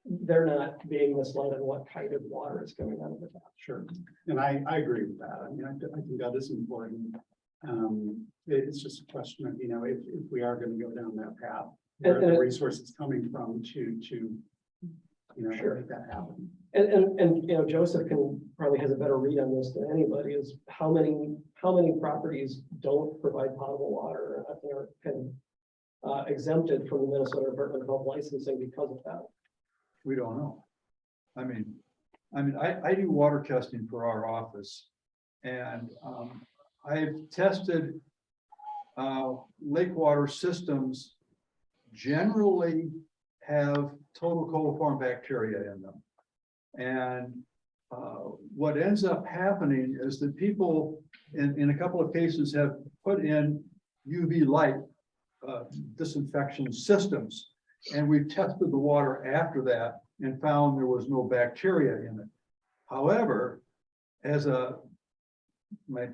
they're not being misled on what kind of water is coming out of the tap. Sure. And I agree with that. I mean, I think that is important. It's just a question of, if we are gonna go down that path, And- where the and- resources coming from to Sure. make that happen. And, Joseph probably has a better read on this than anybody, is how many properties don't provide potable water and are kind of exempted from the Minnesota Department of Health licensing because of that. We don't know. I mean, I do water testing for our office. And I've tested lake water systems generally have total coliform bacteria in them. And what ends up happening is that people in a couple of cases have put in UV light disinfection systems. And we've tested the water after that and found there was no bacteria in it. However, my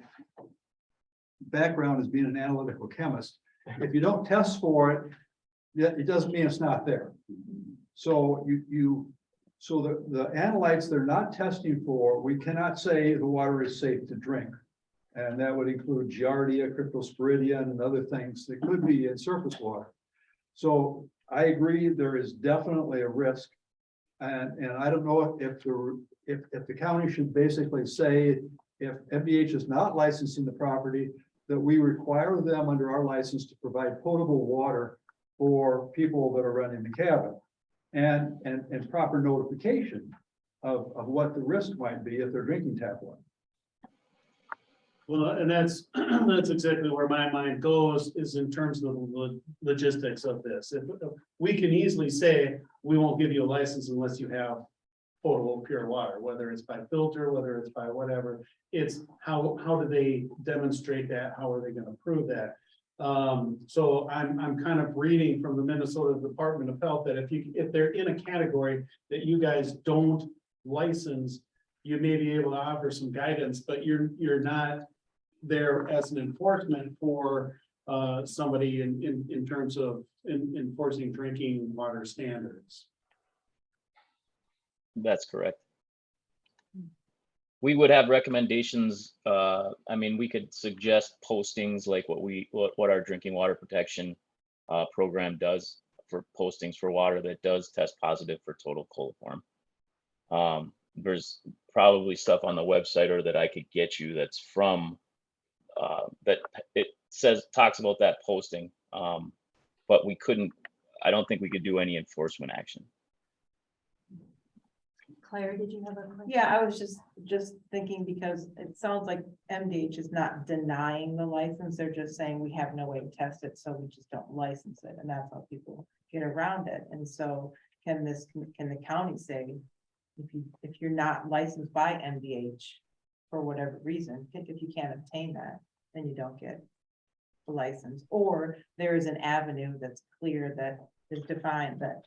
background is being an analytical chemist, if you don't test for it, it doesn't mean it's not there. So so the analytes they're not testing for, we cannot say the water is safe to drink. And that would include giardia, cryptosporidium, and other things that could be in surface water. So I agree, there is definitely a risk. And I don't know if the county should basically say, if MDH is not licensing the property, that we require them under our license to provide potable water for people that are running the cabin. And proper notification of what the risk might be if they're drinking tap water. Well, and that's exactly where my mind goes, is in terms of the logistics of this. If we can easily say, we won't give you a license unless you have potable pure water, whether it's by filter, whether it's by whatever. It's how do they demonstrate that? How are they going to prove that? So I'm kind of reading from the Minnesota Department of Health that if they're in a category that you guys don't license, you may be able to offer some guidance, but you're not there as an enforcement for somebody in terms of enforcing drinking water standards. That's correct. We would have recommendations. I mean, we could suggest postings like what our drinking water protection program does for postings for water that does test positive for total coliform. There's probably stuff on the website or that I could get you that's from that it talks about that posting. But I don't think we could do any enforcement action. Claire, did you have a question? Yeah, I was just thinking, because it sounds like MDH is not denying the license, they're just saying we have no way to test it, so we just don't license it, and that's how people get around it. And so can the county say, if you're not licensed by MDH for whatever reason, if you can't obtain that, then you don't get the license, or there is an avenue that's clear that is defined that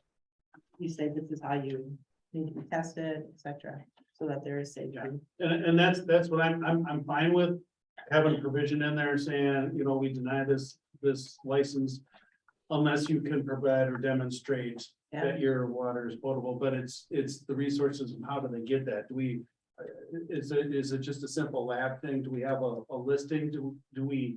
you say this is how you need to be tested, etc., so that there is safety. And that's what I'm fine with, having a provision in there saying, we deny this license unless you can provide or demonstrate that your water is potable. But it's the resources and how do they get that? Is it just a simple lab thing? Do we have a listing? Do we?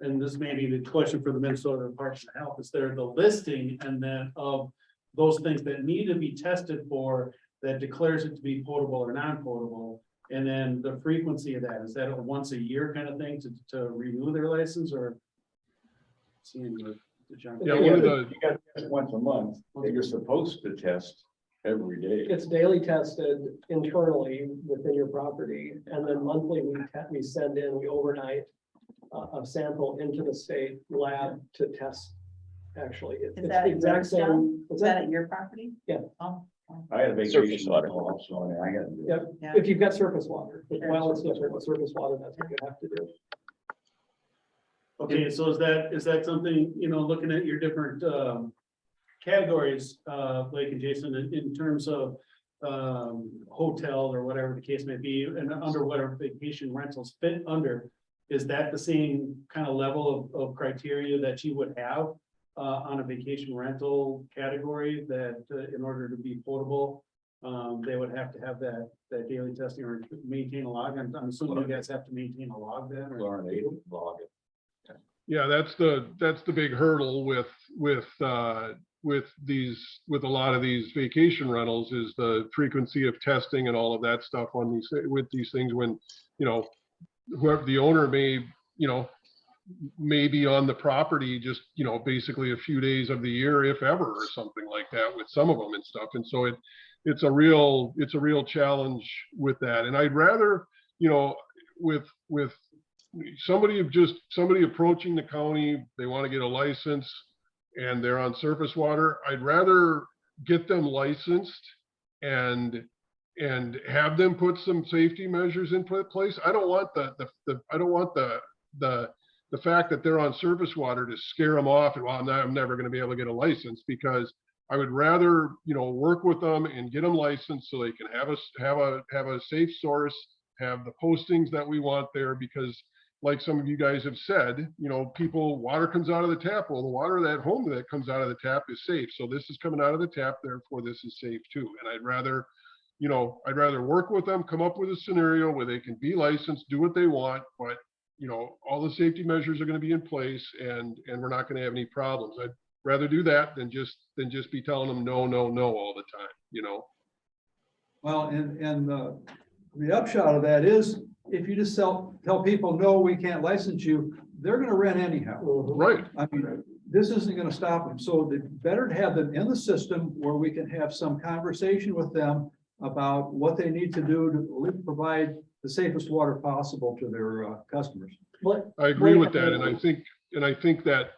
And this may be the question for the Minnesota Department of Health: is there the listing and then of those things that need to be tested for, that declares it to be potable or non-potable, and then the frequency of that, is that a once a year kind of thing to renew their license, or? Yeah, one of the, You got to test once a month, that you're supposed to test every day. It's daily tested internally within your property, and then monthly we send in, we overnight a sample into the state lab to test. Actually, it's Is that the exact same. Is that at your property? Yeah. Oh. I had a Surface vacation water. also, and I got to do it. Yep, Yeah. if you've got surface water, but Sure. while it's different with surface water, that's what you have to do. Okay, so is that something, looking at your different categories, Blake and Jason, in terms of hotel or whatever the case may be, and under whatever vacation rentals fit under, is that the same kind of level of criteria that you would have on a vacation rental category, that in order to be potable, they would have to have that daily testing or maintain a log. I'm assuming you guys have to maintain a log then, or? Chlorinate log. Yeah, that's the big hurdle with a lot of these vacation rentals is the frequency of testing and all of that stuff on with these things when, you know, whoever the owner may be on the property just, you know, basically a few days of the year, if ever, or something like that with some of them and stuff. And so it's a real challenge with that. And I'd rather, you know, with somebody approaching the county, they want to get a license and they're on surface water, I'd rather get them licensed and have them put some safety measures in place. I don't want the fact that they're on surface water to scare them off and, well, I'm never going to be able to get a license, because I would rather, you know, work with them and get them licensed so they can have a safe source, have the postings that we want there, because like some of you guys have said, you know, water comes out of the tap. Well, the water at home that comes out of the tap is safe. So this is coming out of the tap, therefore this is safe too. And I'd rather work with them, come up with a scenario where they can be licensed, do what they want, but you know, all the safety measures are going to be in place and we're not going to have any problems. I'd rather do that than just be telling them no all the time, you know? Well, and the upshot of that is, if you just tell people, no, we can't license you, they're gonna rent anyhow. Right. I mean, this isn't gonna stop them. So it's better to have them in the system where we can have some conversation with them about what they need to do to at least provide the safest water possible to their customers. I agree with that. And I think that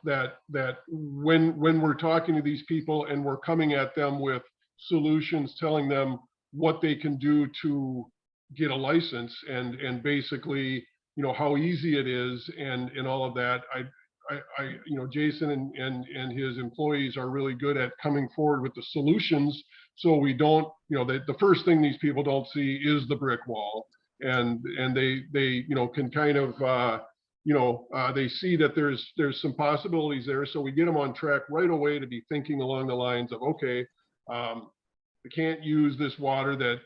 when we're talking to these people and we're coming at them with solutions, telling them what they can do to get a license and basically, you know, how easy it is and all of that, you know, Jason and his employees are really good at coming forward with the solutions. So we don't, you know, the first thing these people don't see is the brick wall, and they you know, can kind of they see that there's some possibilities there. So we get them on track right away to be thinking along the lines of, okay, we can't use this water that's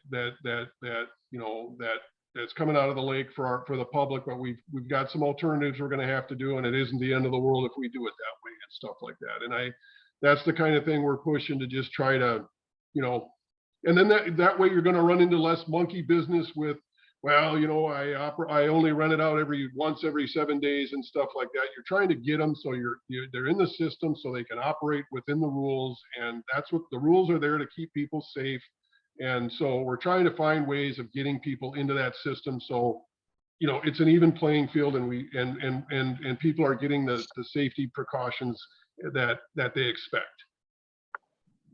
coming out of the lake for the public, but we've got some alternatives we're going to have to do, and it isn't the end of the world if we do it that way and stuff like that. And that's the kind of thing we're pushing to just try to, you know, and then that way you're going to run into less monkey business with, well, you know, I only rent it out once every 7 days and stuff like that. You're trying to get them so they're in the system so they can operate within the rules, and that's what the rules are there to keep people safe. And so we're trying to find ways of getting people into that system so, you know, it's an even playing field, and people are getting the safety precautions that they expect.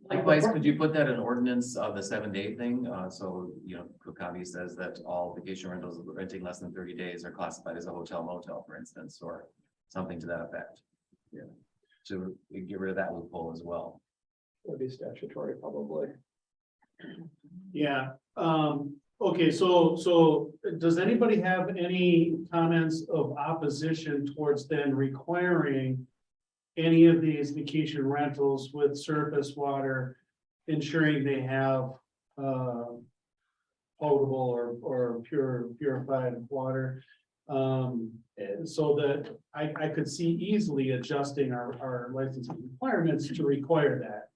Likewise, could you put that in ordinance of the 7-day thing? So, you know, Cook County says that all vacation rentals renting less than 30 days are classified as a hotel motel, for instance, or something to that effect. Yeah. To get rid of that loophole as well. Would be statutory, probably. Yeah. Okay. So does anybody have any comments of opposition towards then requiring any of these vacation rentals with surface water, ensuring they have potable or purified water? So that I could see easily adjusting our licensing requirements to require that.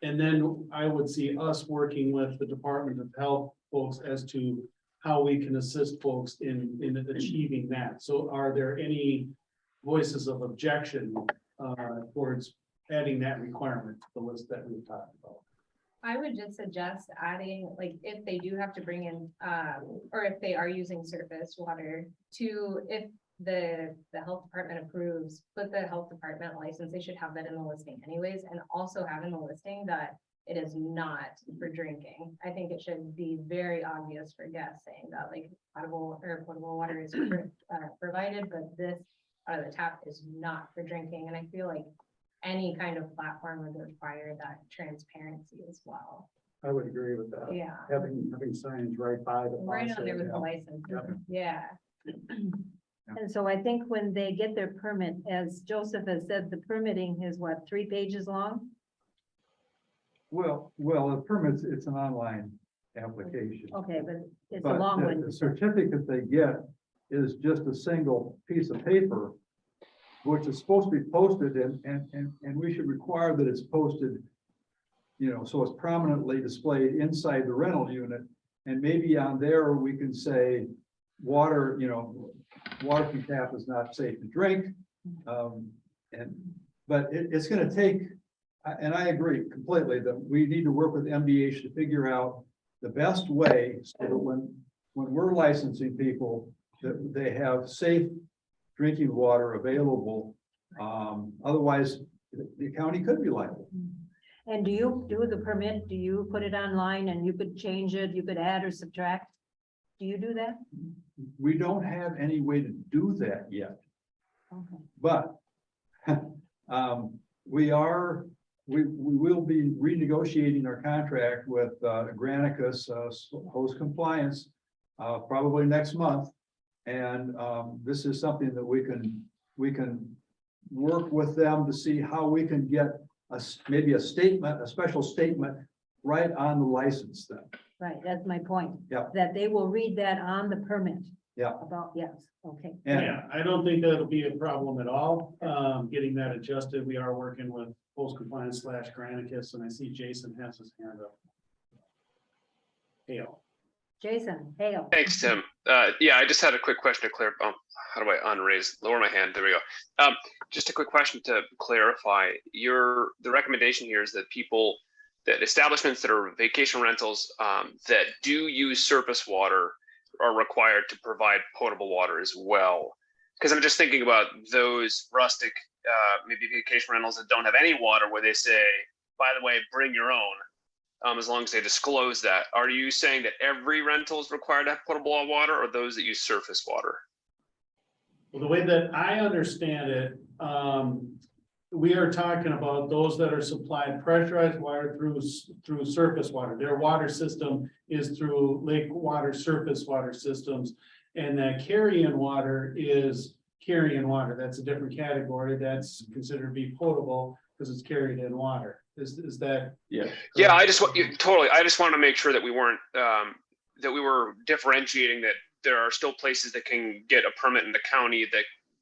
And then I would see us working with the Department of Health folks as to how we can assist folks in achieving that. So are there any voices of objection towards adding that requirement to the list that we've talked about? I would just suggest adding, like, if they do have to bring in, or if they are using surface water if the health department approves, put the health department license, they should have that in the listing anyways, and also have in the listing that it is not for drinking. I think it should be very obvious for guests saying that, like, potable water is provided, but this out of the tap is not for drinking. And I feel like any kind of platform would require that transparency as well. I would agree with that. Yeah. Having signs right by the. Right on there with the license. Yeah. And so I think when they get their permit, as Joseph has said, the permitting is what, 3 pages long? Well, the permits, it's an online application. Okay, but it's a But long the one. certificate they get is just a single piece of paper, which is supposed to be posted and we should require that it's posted, so it's prominently displayed inside the rental unit. And maybe on there, we can say, water from tap is not safe to drink. But it's gonna take, and I agree completely that we need to work with MDH to figure out the best way so that when we're licensing people, that they have safe drinking water available. Otherwise, the county could be liable. And do you do the permit? Do you put it online and you could change it? You could add or subtract? Do you do that? We don't have any way to do that yet, Okay. but we will be renegotiating our contract with Granicus, host compliance, probably next month. And this is something that we can work with them to see how we can get maybe a special statement right on the license then. Right, that's my point. Yeah. That they will read that on the permit. Yeah. About, yes, okay. And Yeah, I don't think that'll be a problem at all, getting that adjusted. We are working with post compliance / Granicus, and I see Jason has his hand up. Hale. Jason, Hale. Thanks, Tim. Yeah, I just had a quick question to clear. How do I lower my hand? There we go. Just a quick question to clarify. The recommendation here is that establishments that are vacation rentals that do use surface water are required to provide potable water as well. Because I'm just thinking about those rustic, maybe vacation rentals that don't have any water, where they say, by the way, bring your own, as long as they disclose that. Are you saying that every rental is required to have potable water, or those that use surface water? Well, the way that I understand it, we are talking about those that are supplied pressurized water through surface water. Their water system is through lake water, surface water systems. And that carry-in water is carry-in water. That's a different category. That's considered to be potable because it's carried in water. Is that? Yeah. Yeah, I just want to make sure that we weren't that we were differentiating that there are still places that can get a permit in the county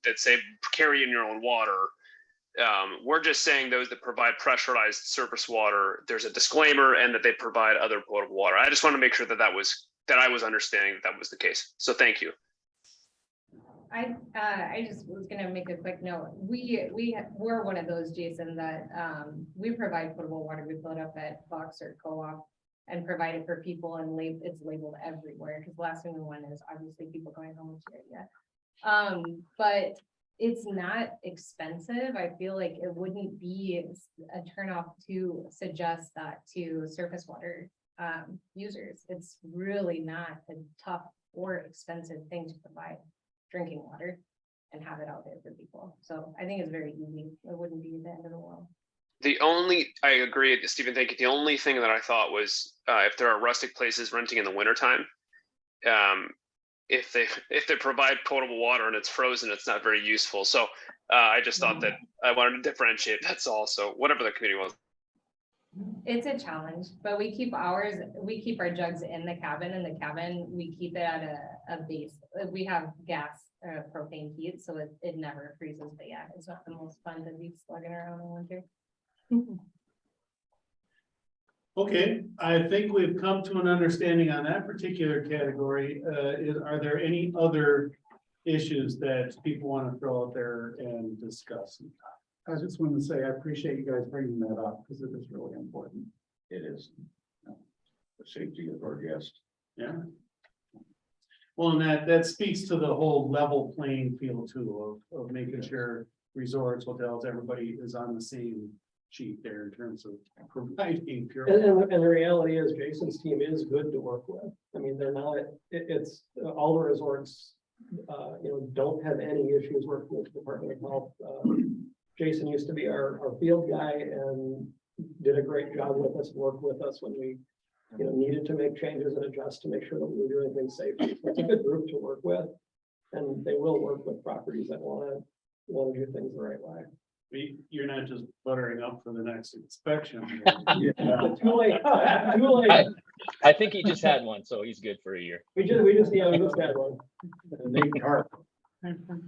that say carry in your own water. We're just saying those that provide pressurized surface water, there's a disclaimer, and that they provide other potable water. I just want to make sure that I was understanding that was the case. So thank you. I just was gonna make a quick note. We're one of those, Jason, that we provide potable water. We fill it up at Box or Co-op and provide it for people, and it's labeled everywhere, because the last thing we want is obviously people going home with diarrhea. But it's not expensive. I feel like it wouldn't be a turnoff to suggest that to surface water users. It's really not a tough or expensive thing to provide drinking water and have it out there for people. So I think it's very easy. It wouldn't be the end of the world. I agree, Stephen, thank you. The only thing that I thought was if there are rustic places renting in the wintertime, if they provide potable water and it's frozen, it's not very useful. So I just thought that I wanted to differentiate. That's all. So whatever the committee was. It's a challenge, but we keep our jugs in the cabin. In the cabin, we keep it at a base. We have gas, propane heat, so it never freezes. But yeah, it's not the most fun to be slugging around in winter. Okay, I think we've come to an understanding on that particular category. Are there any other issues that people want to throw out there and discuss? I just want to say, I appreciate you guys bringing that up because it is really important. It is. The safety of our guests. Yeah. Well, and that speaks to the whole level playing field too, of making sure resorts, hotels, everybody is on the same sheet there in terms of providing pure. And the reality is Jason's team is good to work with. I mean, they're not, it's all the resorts, don't have any issues working with the Department of Health. Jason used to be our field guy and did a great job with us, worked with us when we, needed to make changes and adjust to make sure that we were doing things safely. It's a good group to work with, and they will work with properties that want to do things the right way. You're not just buttering up for the next inspection. Too late, too late. I think he just had one, so he's good for a year. We just had one. Nate Carp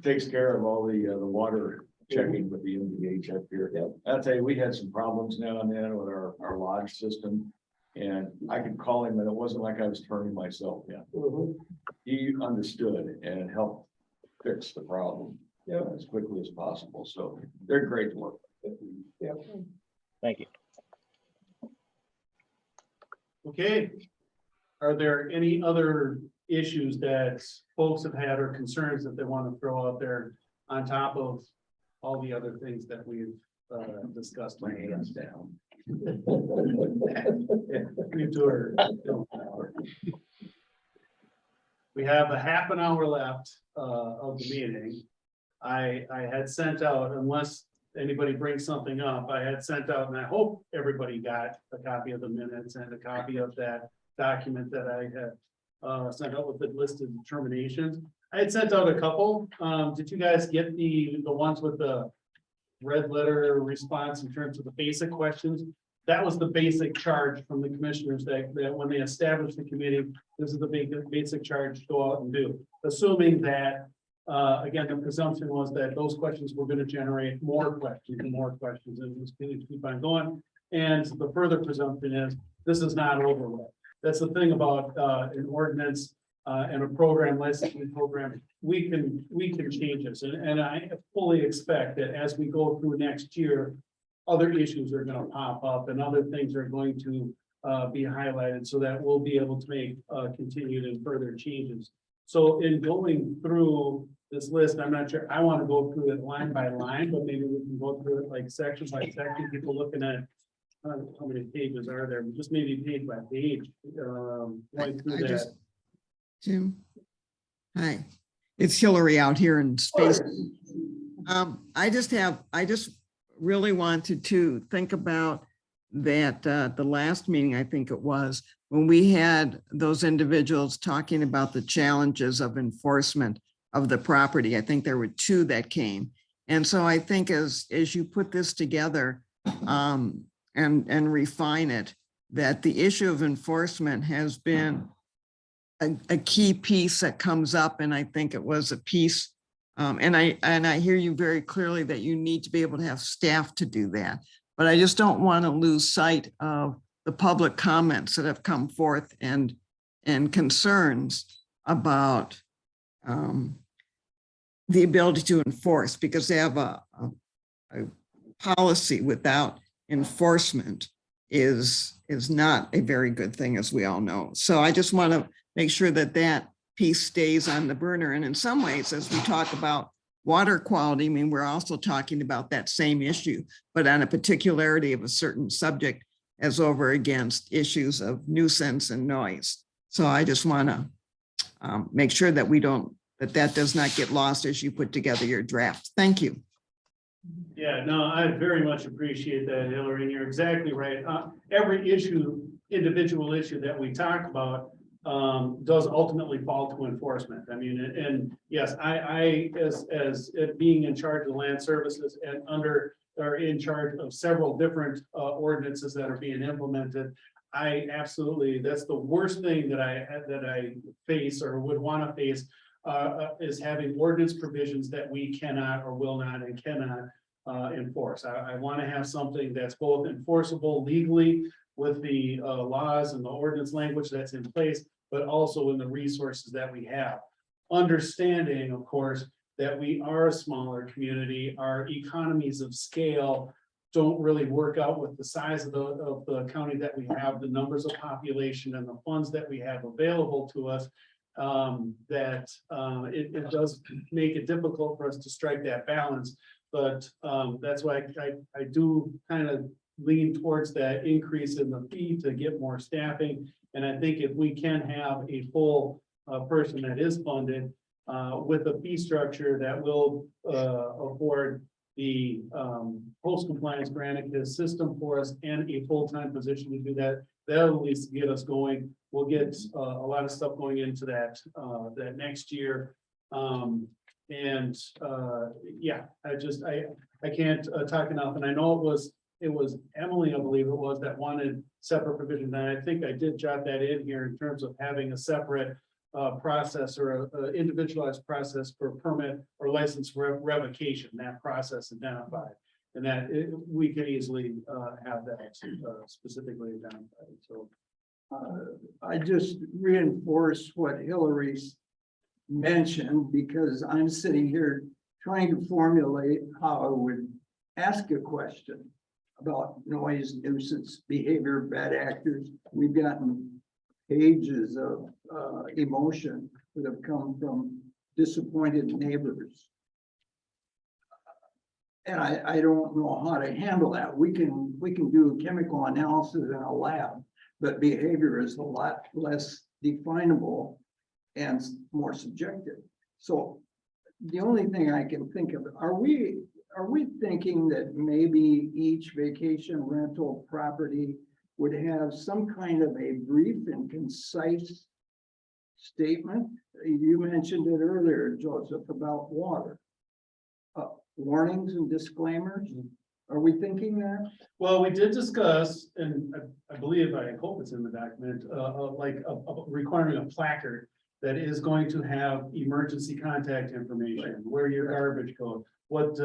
takes care of all the water checking with the MDH up here. I'll tell you, we had some problems now and then with our lodge system. And I could call him and it wasn't like I was turning myself in. He understood and helped fix the problem as quickly as possible. So they're great to work with. Thank you. Okay. Are there any other issues that folks have had or concerns that they want to throw out there on top of all the other things that we've discussed? My hands down. We have a half an hour left of the meeting. I had sent out, unless anybody brings something up, I had sent out, and I hope everybody got a copy of the minutes and a copy of that document that I had sent out with the list of determinations. I had sent out a couple. Did you guys get the ones with the red letter response in terms of the basic questions? That was the basic charge from the commissioners that when they established the committee, this is the basic charge to go out and do. Assuming that, again, the presumption was that those questions were going to generate more questions and more questions, and just keep on going. And the further presumption is this is not over with. That's the thing about an ordinance and a program, licensing program. We can change this, and I fully expect that as we go through next year, other issues are going to pop up and other things are going to be highlighted so that we'll be able to make continued and further changes. So in going through this list, I'm not sure, I want to go through it line by line, but maybe we can go through it like section by section, people looking at how many pages are there, just maybe page by page. Going through that. Jim. Hi, it's Hillary out here in space. I just really wanted to think about that, the last meeting, I think it was, when we had those individuals talking about the challenges of enforcement of the property. I think there were two that came. And so I think as you put this together and refine it, that the issue of enforcement has been a key piece that comes up. And I think it was a piece, and I hear you very clearly that you need to be able to have staff to do that. But I just don't want to lose sight of the public comments that have come forth and concerns about the ability to enforce, because they have a policy without enforcement is not a very good thing, as we all know. So I just want to make sure that that piece stays on the burner. And in some ways, as we talk about water quality, I mean, we're also talking about that same issue, but on a particularity of a certain subject as over against issues of nuisance and noise. So I just want to make sure that that does not get lost as you put together your draft. Thank you. Yeah, no, I very much appreciate that, Hillary, and you're exactly right. Every issue, individual issue that we talk about does ultimately fall to enforcement. I mean, and yes, I as being in charge of the land services and are in charge of several different ordinances that are being implemented. I absolutely, that's the worst thing that I face or would want to face is having ordinance provisions that we cannot or will not and cannot enforce. I want to have something that's both enforceable legally with the laws and the ordinance language that's in place, but also in the resources that we have. Understanding, of course, that we are a smaller community, our economies of scale don't really work out with the size of the county that we have, the numbers of population and the funds that we have available to us. It does make it difficult for us to strike that balance, but that's why I do kind of lean towards that increase in the fee to get more staffing. And I think if we can have a full person that is funded with a fee structure that will afford the post-compliance grant system for us and a full-time position to do that, that'll at least get us going. We'll get a lot of stuff going into that next year. And, yeah, I can't talk enough, and I know it was Emily, I believe it was, that wanted separate provision, and I think I did jot that in here in terms of having a separate process or a individualized process for permit or license revocation, that process identified. And that we can easily have that specifically identified, so. I just reinforce what Hillary's mentioned, because I'm sitting here trying to formulate how I would ask a question about noise, nuisance, behavior, bad actors. We've gotten pages of emotion that have come from disappointed neighbors. And I don't know how to handle that. We can do chemical analysis in a lab, but behavior is a lot less definable and more subjective. So the only thing I can think of, are we thinking that maybe each vacation rental property would have some kind of a brief and concise statement? You mentioned it earlier, Joseph, about water. Warnings and disclaimers. Are we thinking that? Well, we did discuss, and I believe, I hope it's in the document, requiring a placard that is going to have emergency contact information, where your garbage goes, what,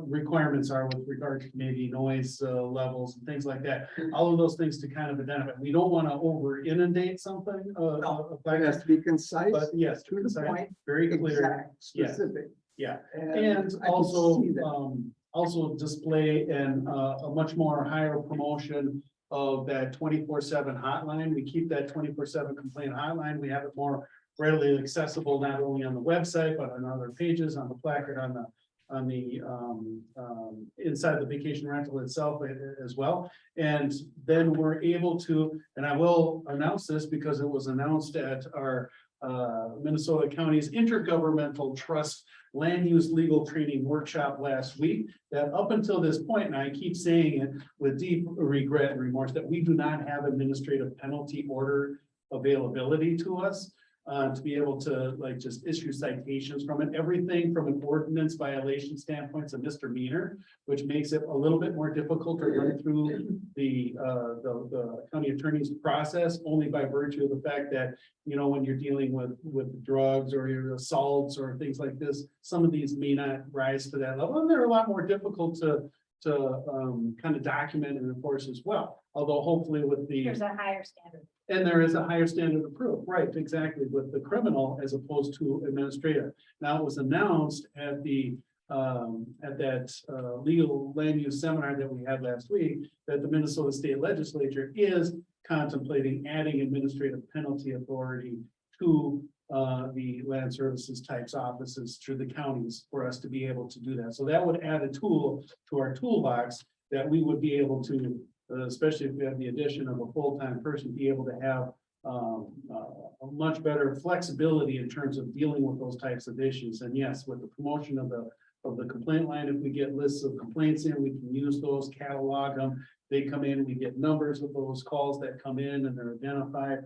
requirements are with regard to maybe noise levels and things like that. All of those things to kind of identify. We don't want to over inundate something. It has to be concise. But yes, to the concise, point, very clear. exact, Yeah. specific. Yeah, And and I can also, see that. also display a much more higher promotion of that 24/7 hotline. We keep that 24/7 complaint hotline. We have it more readily accessible, not only on the website, but on other pages, on the placard, on the inside the vacation rental itself as well. And then we're able to, and I will announce this because it was announced at our Minnesota County's Intergovernmental Trust Land Use Legal Training Workshop last week, that up until this point, and I keep saying it with deep regret and remorse, that we do not have administrative penalty order availability to us. To be able to just issue citations from it, everything from an ordinance violation standpoint is a misdemeanor, which makes it a little bit more difficult to run through the county attorney's process, only by virtue of the fact that, when you're dealing with drugs or your assaults or things like this, some of these may not rise to that level, and they're a lot more difficult to kind of document and enforce as well. Although hopefully with the. There's a higher standard. And there is a higher standard of proof, right, exactly, with the criminal as opposed to administrative. Now, it was announced at that legal land use seminar that we had last week, that the Minnesota State Legislature is contemplating adding administrative penalty authority to the land services types offices through the counties for us to be able to do that. So that would add a tool to our toolbox that we would be able to, especially if we have the addition of a full-time person, be able to have a much better flexibility in terms of dealing with those types of issues. And yes, with the promotion of the complaint line, if we get lists of complaints in, we can use those, catalog them. They come in, we get numbers of those calls that come in and they're identified.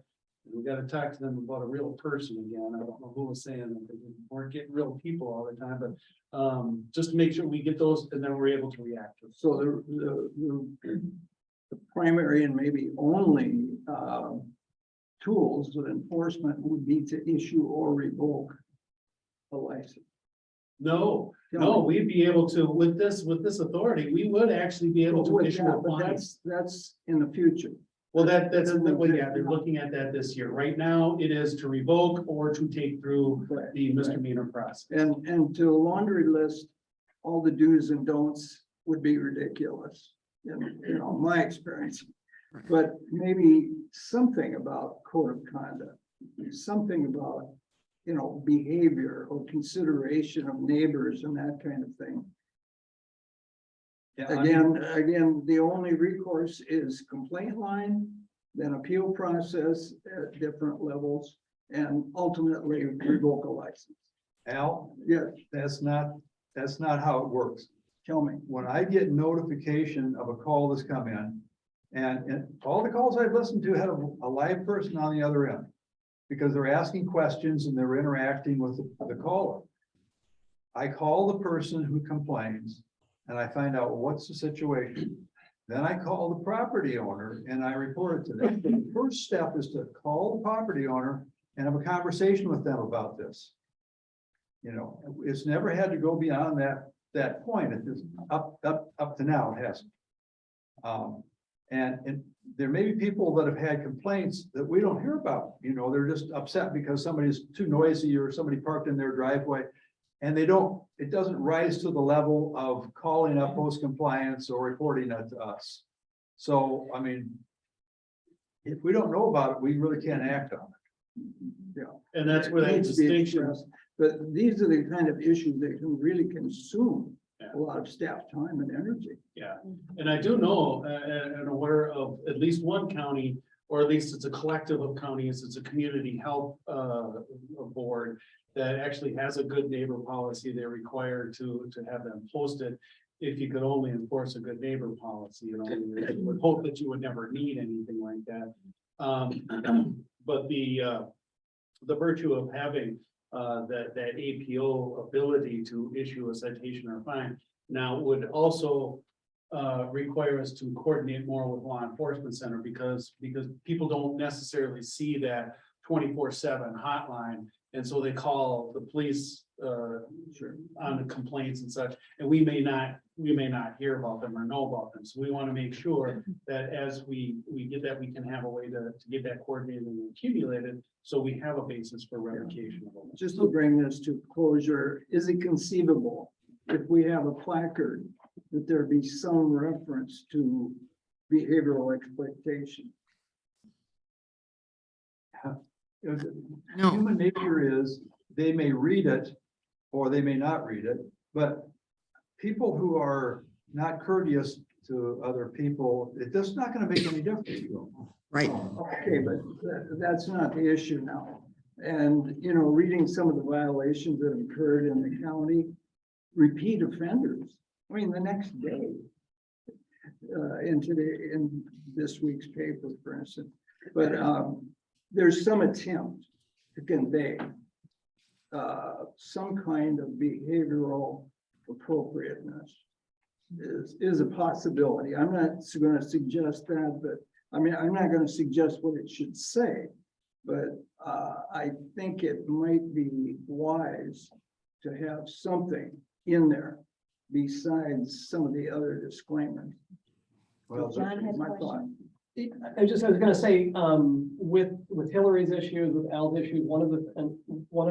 We got to talk to them about a real person again. I don't know who was saying that they weren't getting real people all the time, but just to make sure we get those and then we're able to react to them. So the primary and maybe only tools of enforcement would be to issue or revoke a license. No, we'd be able to, with this authority, we would actually be able to issue a But fine. that's in the future. Well, that's, well, yeah, they're looking at that this year. Right now, it is to revoke or to take through the misdemeanor process. And to a laundry list, all the do's and don'ts would be ridiculous, in my experience. But maybe something about code of conduct, something about, behavior or consideration of neighbors and that kind of thing. Yeah, Again, the only recourse is complaint line, then appeal process at different levels, and ultimately revoke a license. Al, Yes, that's not how it works. tell me. When I get notification of a call that's come in, and all the calls I've listened to had a live person on the other end, because they're asking questions and they're interacting with the caller. I call the person who complains and I find out what's the situation. Then I call the property owner and I report it to them. The first step is to call the property owner and have a conversation with them about this. You know, it's never had to go beyond that point. It is up to now, it hasn't. And there may be people that have had complaints that we don't hear about, you know, they're just upset because somebody's too noisy or somebody parked in their driveway. And it doesn't rise to the level of calling up post compliance or reporting it to us. So, I mean, if we don't know about it, we really can't act on it. Yeah. And that's where It that needs to be distinction. expressed. But these are the kind of issues that can really consume Yeah. a lot of staff time and energy. Yeah, and I do know and aware of at least one county, or at least it's a collective of counties, it's a community health board that actually has a good neighbor policy. They're required to have them posted. If you could only enforce a good neighbor policy, you know, you would hope that you would never need anything like that. But the virtue of having that APO ability to issue a citation or fine now would also require us to coordinate more with law enforcement center because people don't necessarily see that 24/7 hotline. And so they call the police on the complaints and such, and we may not hear about them or know about them. So we want to make sure that as we get that, we can have a way to get that coordinated and accumulated, so we have a basis for revocation. Just to bring this to closure, is it conceivable if we have a placard that there be some reference to behavioral exploitation? No. Human nature is, they may read it or they may not read it, but people who are not courteous to other people, it's just not gonna make any difference. Right. Okay, but that's not the issue now. And, you know, reading some of the violations that occurred in the county, repeat offenders, I mean, the next day. In this week's paper, for instance, but there's some attempt to convey some kind of behavioral appropriateness is a possibility. I'm not going to suggest that, but I mean, I'm not going to suggest what it should say, but I think it might be wise to have something in there besides some of the other disclaimers. Well, John has a my question. thought. I was gonna say, with Hillary's issues, with Al's issues, one of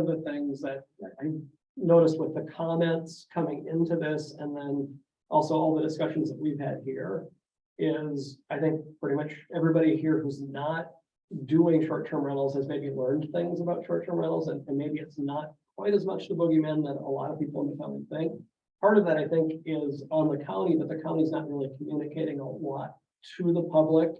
the things that I noticed with the comments coming into this, and then also all the discussions that we've had here, is I think pretty much everybody here who's not doing short-term rentals has maybe learned things about short-term rentals, and maybe it's not quite as much the boogeyman that a lot of people in the county think. Part of that, I think, is on the county, but the county's not really communicating a lot to the public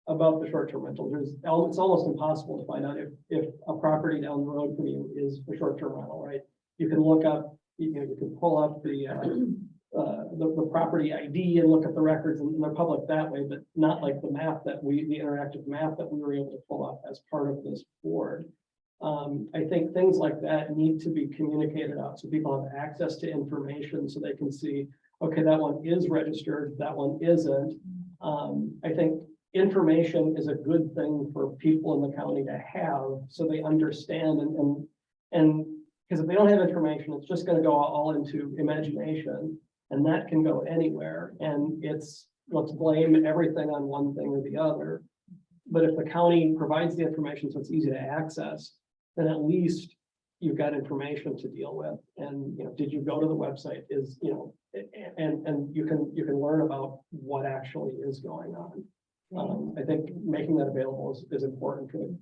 about the short-term rentals. It's almost impossible to find out if a property down the road from you is a short-term rental, right? You can look up, you can pull up the property ID and look at the records, and they're public that way, but not like the interactive map that we were able to pull up as part of this board. I think things like that need to be communicated out so people have access to information so they can see, okay, that one is registered, that one isn't. I think information is a good thing for people in the county to have so they understand and because if they don't have information, it's just going to go all into imagination, and that can go anywhere. And let's blame everything on one thing or the other. But if the county provides the information so it's easy to access, then at least you've got information to deal with. And, you know, did you go to the website? And you can learn about what actually is going on. I think making that available is important for the.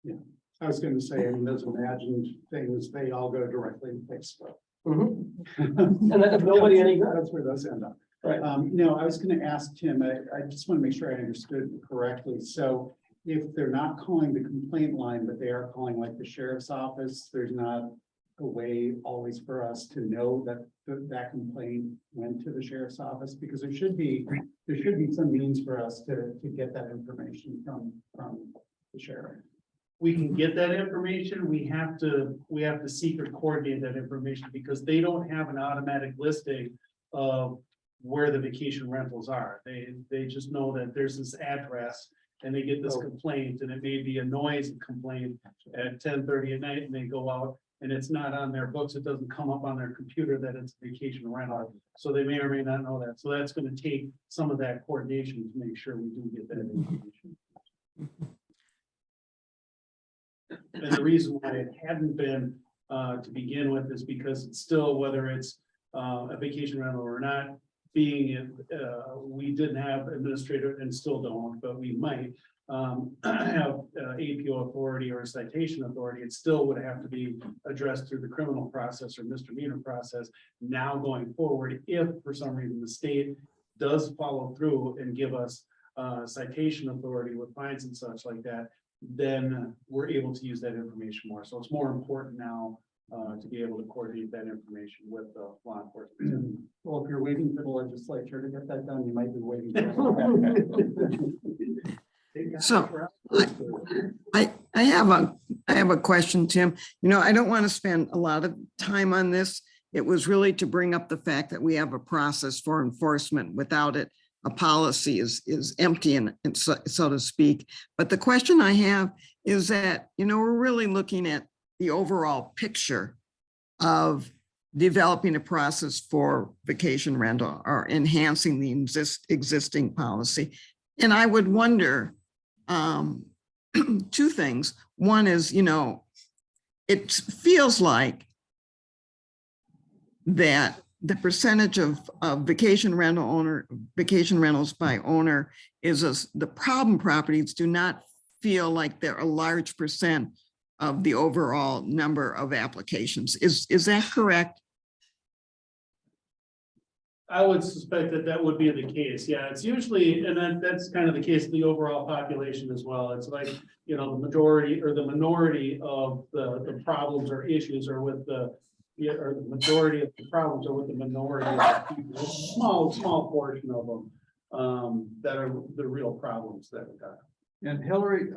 Yeah, I was going to say, I mean, those imagined things, they all go directly to Facebook. And that nobody any. That's where those end up. Right. No, I was going to ask Tim, I just want to make sure I understood correctly. So if they're not calling the complaint line, but they are calling like the sheriff's office, there's not a way always for us to know that that complaint went to the sheriff's office, because there should be some means for us to get that information from the sheriff. we can get that information, we have to seek or coordinate that information because they don't have an automatic listing of where the vacation rentals are. They just know that there's this address and they get this complaint, and it may be a noise complaint at 10:30 at night, and they go out and it's not on their books. It doesn't come up on their computer that it's a vacation rental. So they may or may not know that. So that's going to take some of that coordination to make sure we do get that information. And the reason why it hadn't been to begin with is because it's still, whether it's a vacation rental or not, being we didn't have administrator and still don't, but we might have APO authority or citation authority. It still would have to be addressed through the criminal process or misdemeanor process. Now going forward, if for some reason the state does follow through and give us citation authority with fines and such like that, then we're able to use that information more. So it's more important now to be able to coordinate that information with law enforcement. Well, if you're waiting for the legislature to get that done, you might be waiting. So I have a question, Tim. You know, I don't want to spend a lot of time on this. It was really to bring up the fact that we have a process for enforcement. Without it, a policy is empty and so to speak. But the question I have is that, you know, we're really looking at the overall picture of developing a process for vacation rental or enhancing the existing policy. And I would wonder two things. One is, you know, it feels like that the percentage of vacation rentals by owner is the problem properties do not feel like they're a large percent of the overall number of applications. Is that correct? I would suspect that that would be the case. Yeah, it's usually, and that's kind of the case of the overall population as well. It's like, you know, the majority or the minority of the problems or issues are with the majority of the problems are with the minority of the people. It's a small portion of them that are the real problems that we got. And Hillary,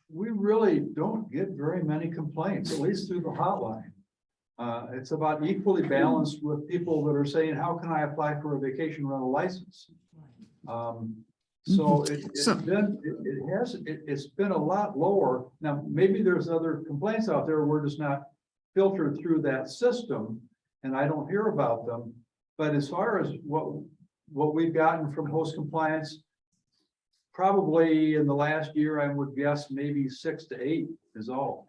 we really don't get very many complaints, at least through the hotline. It's about equally balanced with people that are saying, how can I apply for a vacation rental license? So it's been a lot lower. Now, maybe there's other complaints out there. We're just not filtered through that system and I don't hear about them. But as far as what we've gotten from host compliance, probably in the last year, I would guess maybe 6 to 8 is all.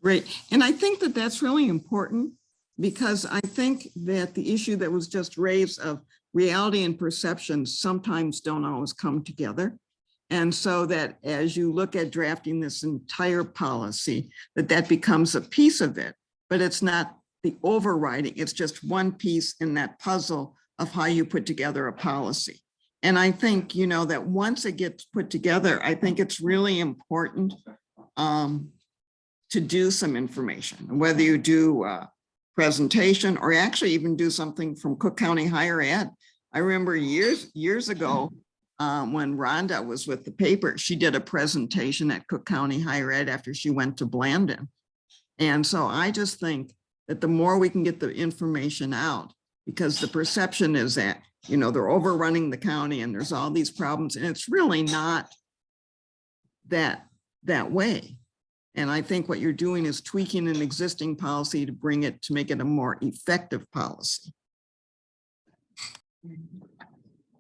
Great. And I think that that's really important because I think that the issue that was just raised of reality and perception sometimes don't always come together. And so that as you look at drafting this entire policy, that becomes a piece of it, but it's not the overriding. It's just one piece in that puzzle of how you put together a policy. And I think, you know, that once it gets put together, I think it's really important to do some information, whether you do a presentation or actually even do something from Cook County Higher Ed. I remember years ago when Rhonda was with the paper, she did a presentation at Cook County Higher Ed after she went to Blandon. And so I just think that the more we can get the information out, because the perception is that, you know, they're overrunning the county and there's all these problems, and it's really not that way. And I think what you're doing is tweaking an existing policy to make it a more effective policy.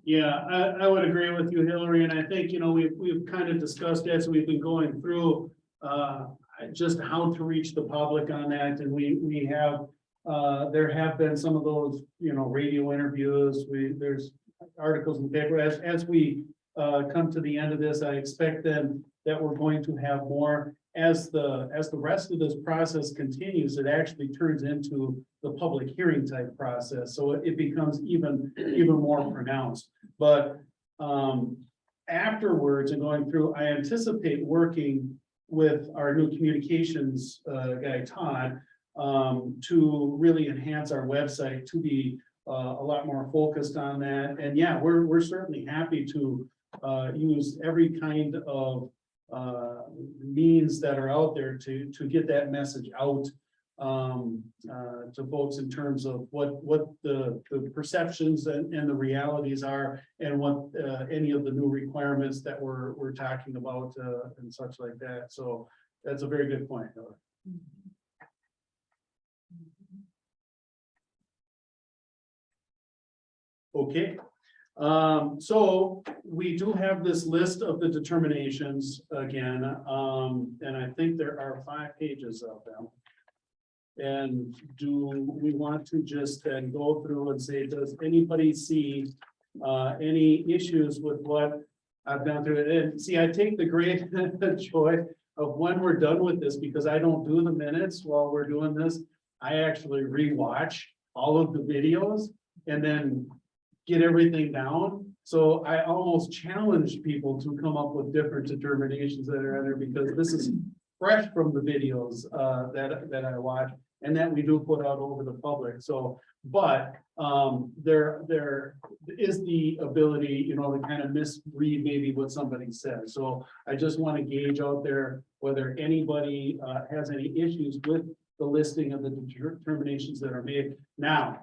Yeah, I would agree with you, Hillary. And I think, you know, we've kind of discussed as we've been going through just how to reach the public on that. And we have, there have been some of those, you know, radio interviews. There's articles in the paper. As we come to the end of this, I expect then that we're going to have more. As the rest of this process continues, it actually turns into the public hearing type process. So it becomes even more pronounced. But afterwards and going through, I anticipate working with our new communications guy, Todd, to really enhance our website to be a lot more focused on that. And yeah, we're certainly happy to use every kind of means that are out there to get that message out to folks in terms of what the perceptions and the realities are, and what any of the new requirements that we're talking about and such like that. So that's a very good point. Okay. So we do have this list of the determinations again, and I think there are 5 pages of them. And do we want to just then go through and say, does anybody see any issues with what I've gone through? And see, I take the great joy of when we're done with this, because I don't do the minutes while we're doing this. I actually rewatch all of the videos and then get everything down. So I almost challenge people to come up with different determinations that are in there, because this is fresh from the videos that I watch and that we do put out over the public. So, but there is the ability, you know, to kind of misread maybe what somebody says. So I just want to gauge out there whether anybody has any issues with the listing of the determinations that are made. Now,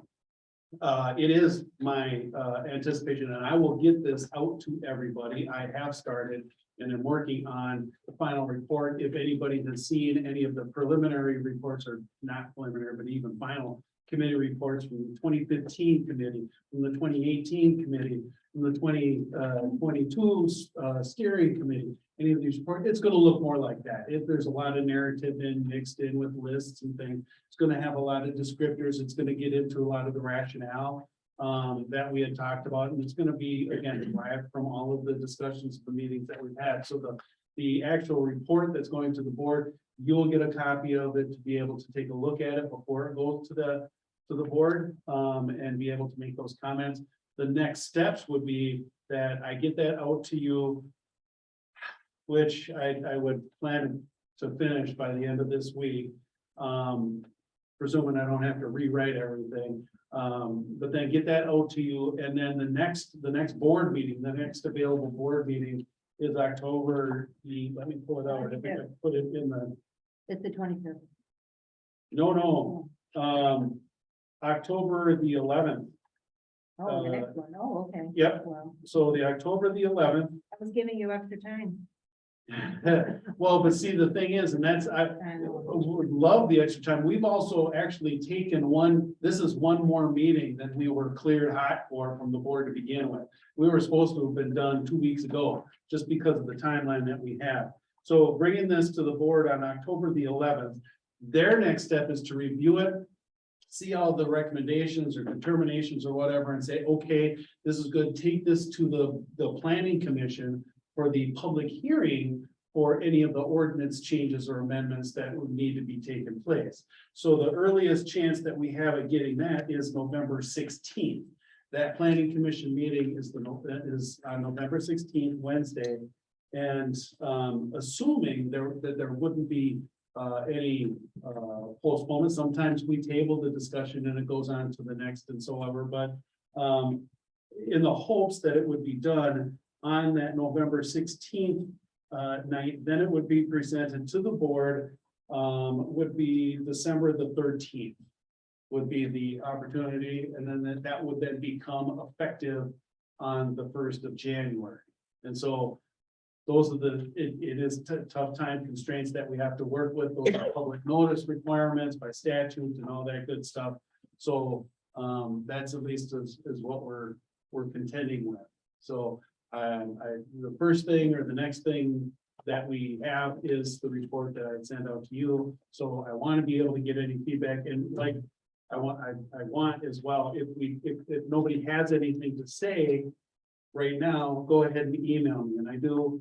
it is my anticipation, and I will get this out to everybody. I have started and I'm working on the final report. If anybody has seen any of the preliminary reports, or not preliminary, but even final committee reports from the 2015 committee, from the 2018 committee, from the 2022 steering committee, any of these reports, it's going to look more like that. If there's a lot of narrative in mixed in with lists and things, it's going to have a lot of descriptors. It's going to get into a lot of the rationale that we had talked about, and it's going to be, again, derived from all of the discussions of the meetings that we've had. So the actual report that's going to the board, you'll get a copy of it to be able to take a look at it before it goes to the board and be able to make those comments. The next steps would be that I get that out to you, which I would plan to finish by the end of this week, presuming I don't have to rewrite everything. But then get that out to you, and then the next board meeting, the next available board meeting is October let me pull it out. I think I put it in the. It's the 25th. No, October the 11th. Oh, the next one. Oh, okay. Yep. Well, So the October the 11th. I was giving you extra time. Well, but see, the thing is, and that's, I would love the extra time. We've also actually taken this is one more meeting than we were cleared hot for from the board to begin with. We were supposed to have been done 2 weeks ago, just because of the timeline that we have. So bringing this to the board on October the 11th, their next step is to review it, see all the recommendations or determinations or whatever, and say, okay, this is good. Take this to the planning commission for the public hearing for any of the ordinance changes or amendments that would need to be taken place. So the earliest chance that we have at getting that is November 16th. That planning commission meeting is on November 16th, Wednesday. And assuming that there wouldn't be any postponement, sometimes we table the discussion and it goes on to the next and so ever, but in the hopes that it would be done on that November 16th night, then it would be presented to the board, would be December the 13th would be the opportunity, and then that would then become effective on the 1st of January. And so those are it is tough time constraints that we have to work with. Those are public notice requirements by statute and all that good stuff. So that's at least is what we're contending with. So the first thing or the next thing that we have is the report that I sent out to you. So I want to be able to get any feedback, and like I want as well, if nobody has anything to say right now, go ahead and email me. And I do,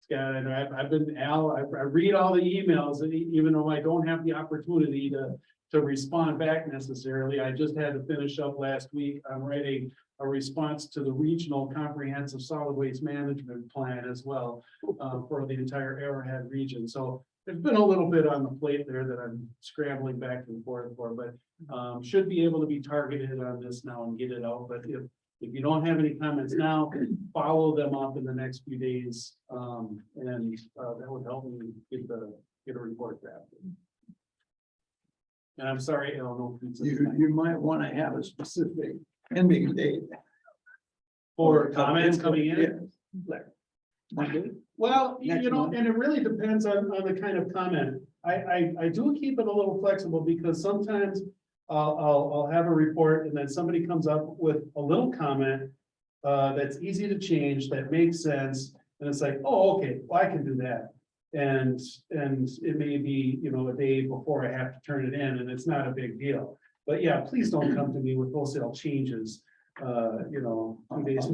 Scott, and I've been Al, I read all the emails, and even though I don't have the opportunity to respond back necessarily, I just had to finish up last week. I'm writing a response to the regional comprehensive solid waste management plan as well for the entire Arrowhead region. So there's been a little bit on the plate there that I'm scrambling back and forth for, but should be able to be targeted on this now and get it out. But If you don't have any comments now, follow them up in the next few days. That would help me get a report drafted. And I'm sorry, I don't know. if it's You might want to have a specific ending date. For comments coming in. Monday? Well, Next you know, month. and it really depends on the kind of comment. I do keep it a little flexible because sometimes I'll have a report and then somebody comes up with a little comment that's easy to change, that makes sense. And it's like, oh, okay, well, I can do that. And it may be, you know, a day before I have to turn it in and it's not a big deal. But yeah, please don't come to me with wholesale changes. You know, 2 days.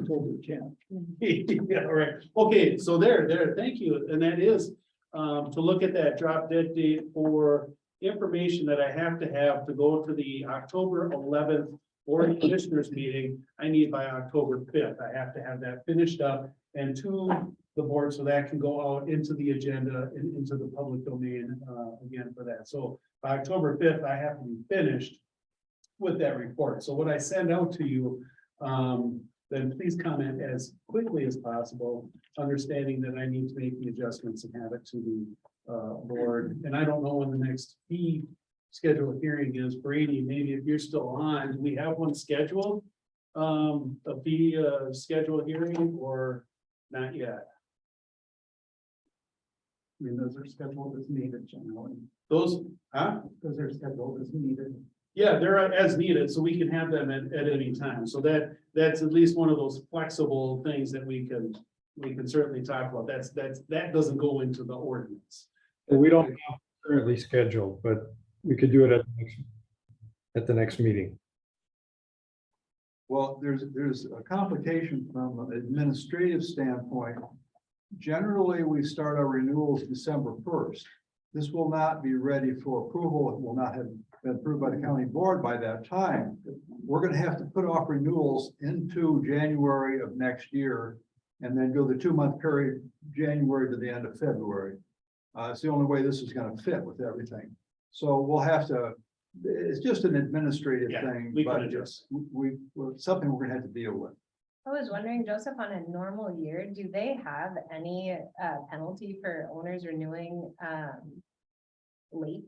Yeah, right. Okay, so there, thank you. And that is to look at that drop dead date for information that I have to go to the October 11th Board of Commissioners meeting. I need by October 5th. I have to have that finished up and to the board so that can go out into the agenda and into the public domain again for that. So by October 5th, I have to be finished with that report. So what I send out to you, then please comment as quickly as possible, understanding that I need to make the adjustments and have it to the board. And I don't know when the next fee scheduled hearing is. Brady, maybe if you're still on, do we have one scheduled? A fee scheduled hearing or not yet? I mean, those are scheduled as needed generally. Those, huh? Those are scheduled as needed. Yeah, they're as needed, so we can have them at any time. So that's at least one of those flexible things that we can certainly talk about. That doesn't go into the ordinance. We don't have currently scheduled, but we could do it at the next meeting. Well, there's a complication from an administrative standpoint. Generally, we start our renewals December 1st. This will not be ready for approval. It will not have been approved by the county board by that time. We're going to have to put off renewals into January of next year and then go the 2-month period, January to the end of February. It's the only way this is going to fit with everything. So we'll have to, it's just an administrative thing, we but can adjust. something we're going to have to deal with. I was wondering, Joseph, on a normal year, do they have any penalty for owners renewing late?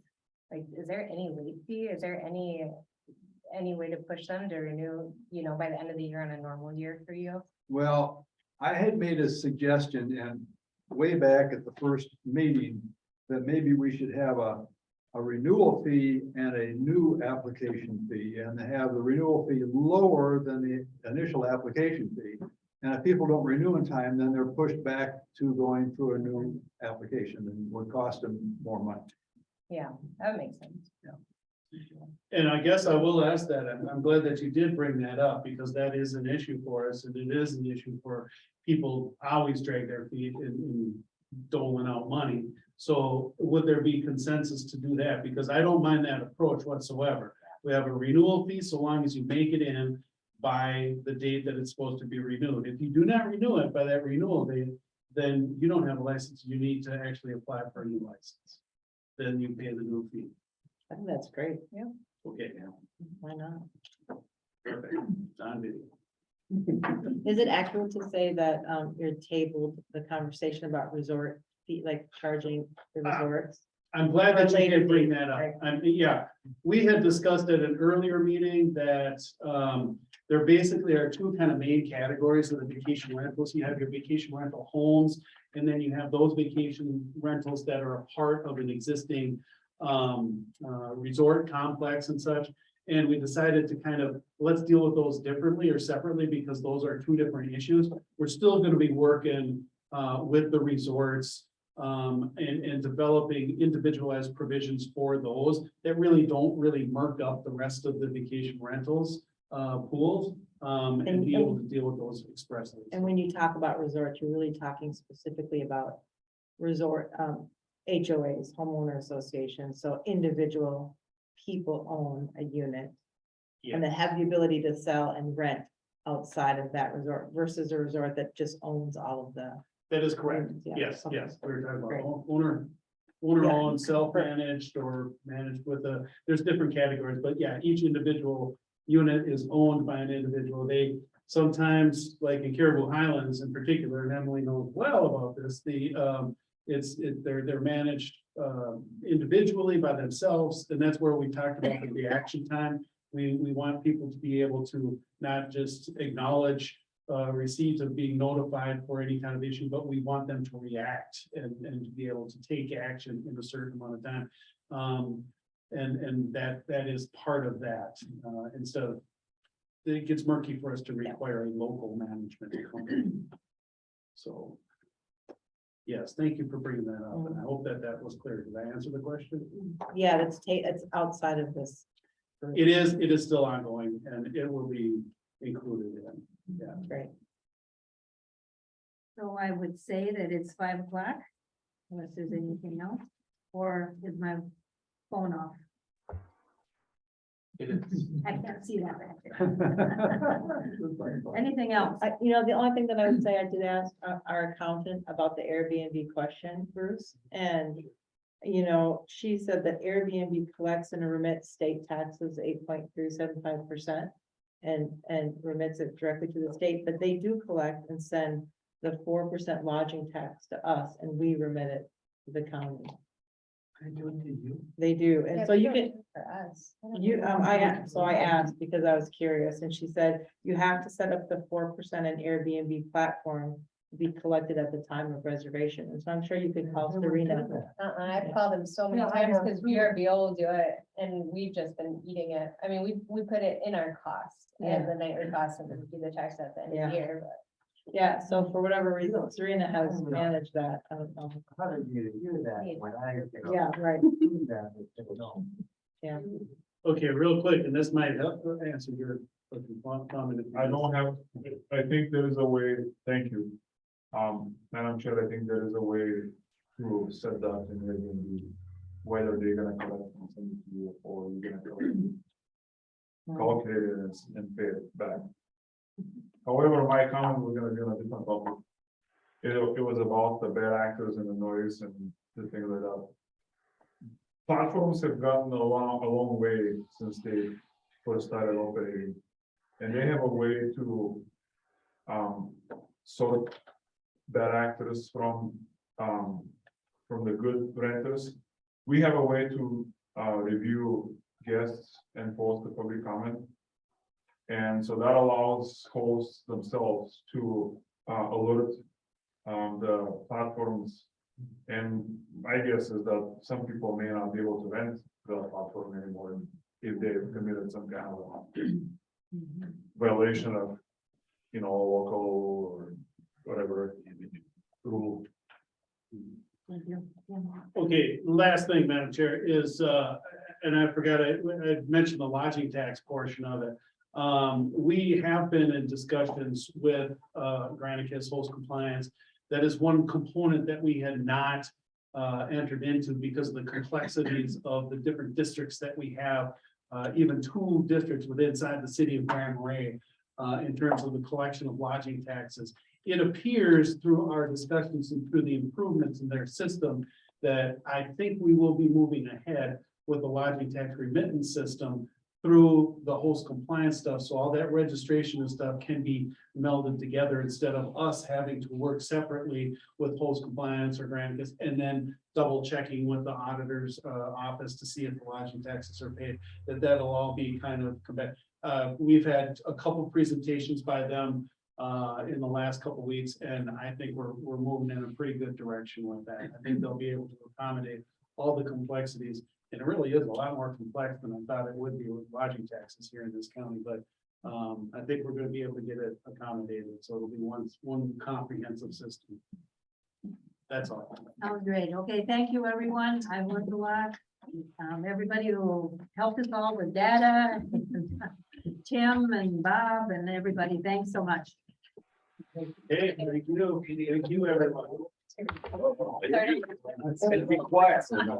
Like, is there any late fee? Is there any way to push them to renew, you know, by the end of the year on a normal year for you? Well, I had made a suggestion and way back at the first meeting that maybe we should have a renewal fee and a new application fee and have the renewal fee lower than the initial application fee. And if people don't renew in time, then they're pushed back to going through a new application and would cost them more money. Yeah, that makes sense. And I guess I will ask that. I'm glad that you did bring that up because that is an issue for us and it is an issue for people always drag their feet in doling out money. So would there be consensus to do that? Because I don't mind that approach whatsoever. We have a renewal fee so long as you make it in by the date that it's supposed to be renewed. If you do not renew it by that renewal date, then you don't have a license. You need to actually apply for a new license. Then you pay the new fee. I think that's great. Yeah. Okay. Why not? Perfect. It's on video. Is it accurate to say that you're tabled the conversation about resort fee, like charging the resorts? I'm glad that you Later did bring date, that up. right. Yeah, we had discussed at an earlier meeting that there basically are two kind of main categories of the vacation rentals. You have your vacation rental homes, and then you have those vacation rentals that are a part of an existing resort complex and such. And we decided to kind of, let's deal with those differently or separately because those are two different issues. We're still going to be working with the resorts and developing individualized provisions for those that really don't really murk up the rest of the vacation rentals pools and be able to deal with those expressly. And when you talk about resorts, you're really talking specifically about resort HOAs, homeowner associations, so individual people own a unit. And then have the ability to sell and rent outside of that resort versus a resort that just owns all of the. That is correct. Yeah, Yes, okay. yes. We were talking Great. about owner owned, self-managed or managed with there's different categories, but yeah, each individual unit is owned by an individual. They sometimes, like in Caribou Highlands in particular, and Emily knows well about this, they're managed individually by themselves, and that's where we talked about the reaction time. We want people to be able to not just acknowledge receipt of being notified for any kind of issue, but we want them to react and to be able to take action in a certain amount of time. And that is part of that, instead of, it gets murky for us to require a local management company. So, yes, thank you for bringing that up, and I hope that was clear. Did I answer the question? Yeah, it's outside of this. It is still ongoing, and it will be included in, yeah. Great. So I would say that it's 5 o'clock, unless there's anything else, or is my phone off? It is. I can't see that back there. Anything else? The only thing that I would say, I did ask our accountant about the Airbnb question, Bruce, and she said that Airbnb collects and remits state taxes 8.375% and remits it directly to the state, but they do collect and send the 4% lodging tax to us, and we remit it to the county. I do it to you. They do, and so you can, For us. I asked because I was curious, and she said, you have to set up the 4% an Airbnb platform to be collected at the time of reservation, and so I'm sure you could call Serena. I've called them so many times because VRBO will do it and we've just been eating it. I mean, we put it in our cost and the nightly cost and then do the tax at the end of the year, but. Yeah, so for whatever reason, Serena has managed that. I don't know. How did you do that when I? Yeah, right. Do that, no. Yeah. Okay, real quick, and this might help answer your comment. I don't have, I think there is a way, thank you. Madam Chair, I think there is a way to set that in Airbnb, whether they're gonna collect and send it to you or you're gonna calculate it and pay it back. However, my comment was gonna be on a different topic. It was about the bad actors and the noise and the things like that. Platforms have gotten a long way since they first started operating. And they have a way to sort bad actors from the good renters. We have a way to review guests and post the public comment. And so that allows hosts themselves to alert the platforms. And my guess is that some people may not be able to rent the platform anymore if they've committed some kind of violation of, local or whatever rule. Okay, last thing, Madam Chair, is, and I forgot, I mentioned the lodging tax portion of it. We have been in discussions with Granicus Host Compliance. That is one component that we had not entered into because of the complexities of the different districts that we have, even 2 districts within inside the city of Grand Marais, in terms of the collection of lodging taxes. It appears through our discussions and through the improvements in their system that I think we will be moving ahead with the lodging tax remittance system through the host compliance stuff. So all that registration and stuff can be melded together instead of us having to work separately with host compliance or Granicus and then double checking with the auditor's office to see if the lodging taxes are paid. That'll all be kind of come back. We've had a couple presentations by them in the last couple of weeks, and I think we're moving in a pretty good direction with that. I think they'll be able to accommodate all the complexities. And it really is a lot more complex than I thought it would be with lodging taxes here in this county, but I think we're gonna be able to get it accommodated, so it'll be one comprehensive system. That's all. Sounds great. Okay, thank you, everyone. I learned a lot. Everybody who helped us all with data, Tim and Bob and everybody, thanks so much. Hey, thank you, everyone. It's gonna be quiet.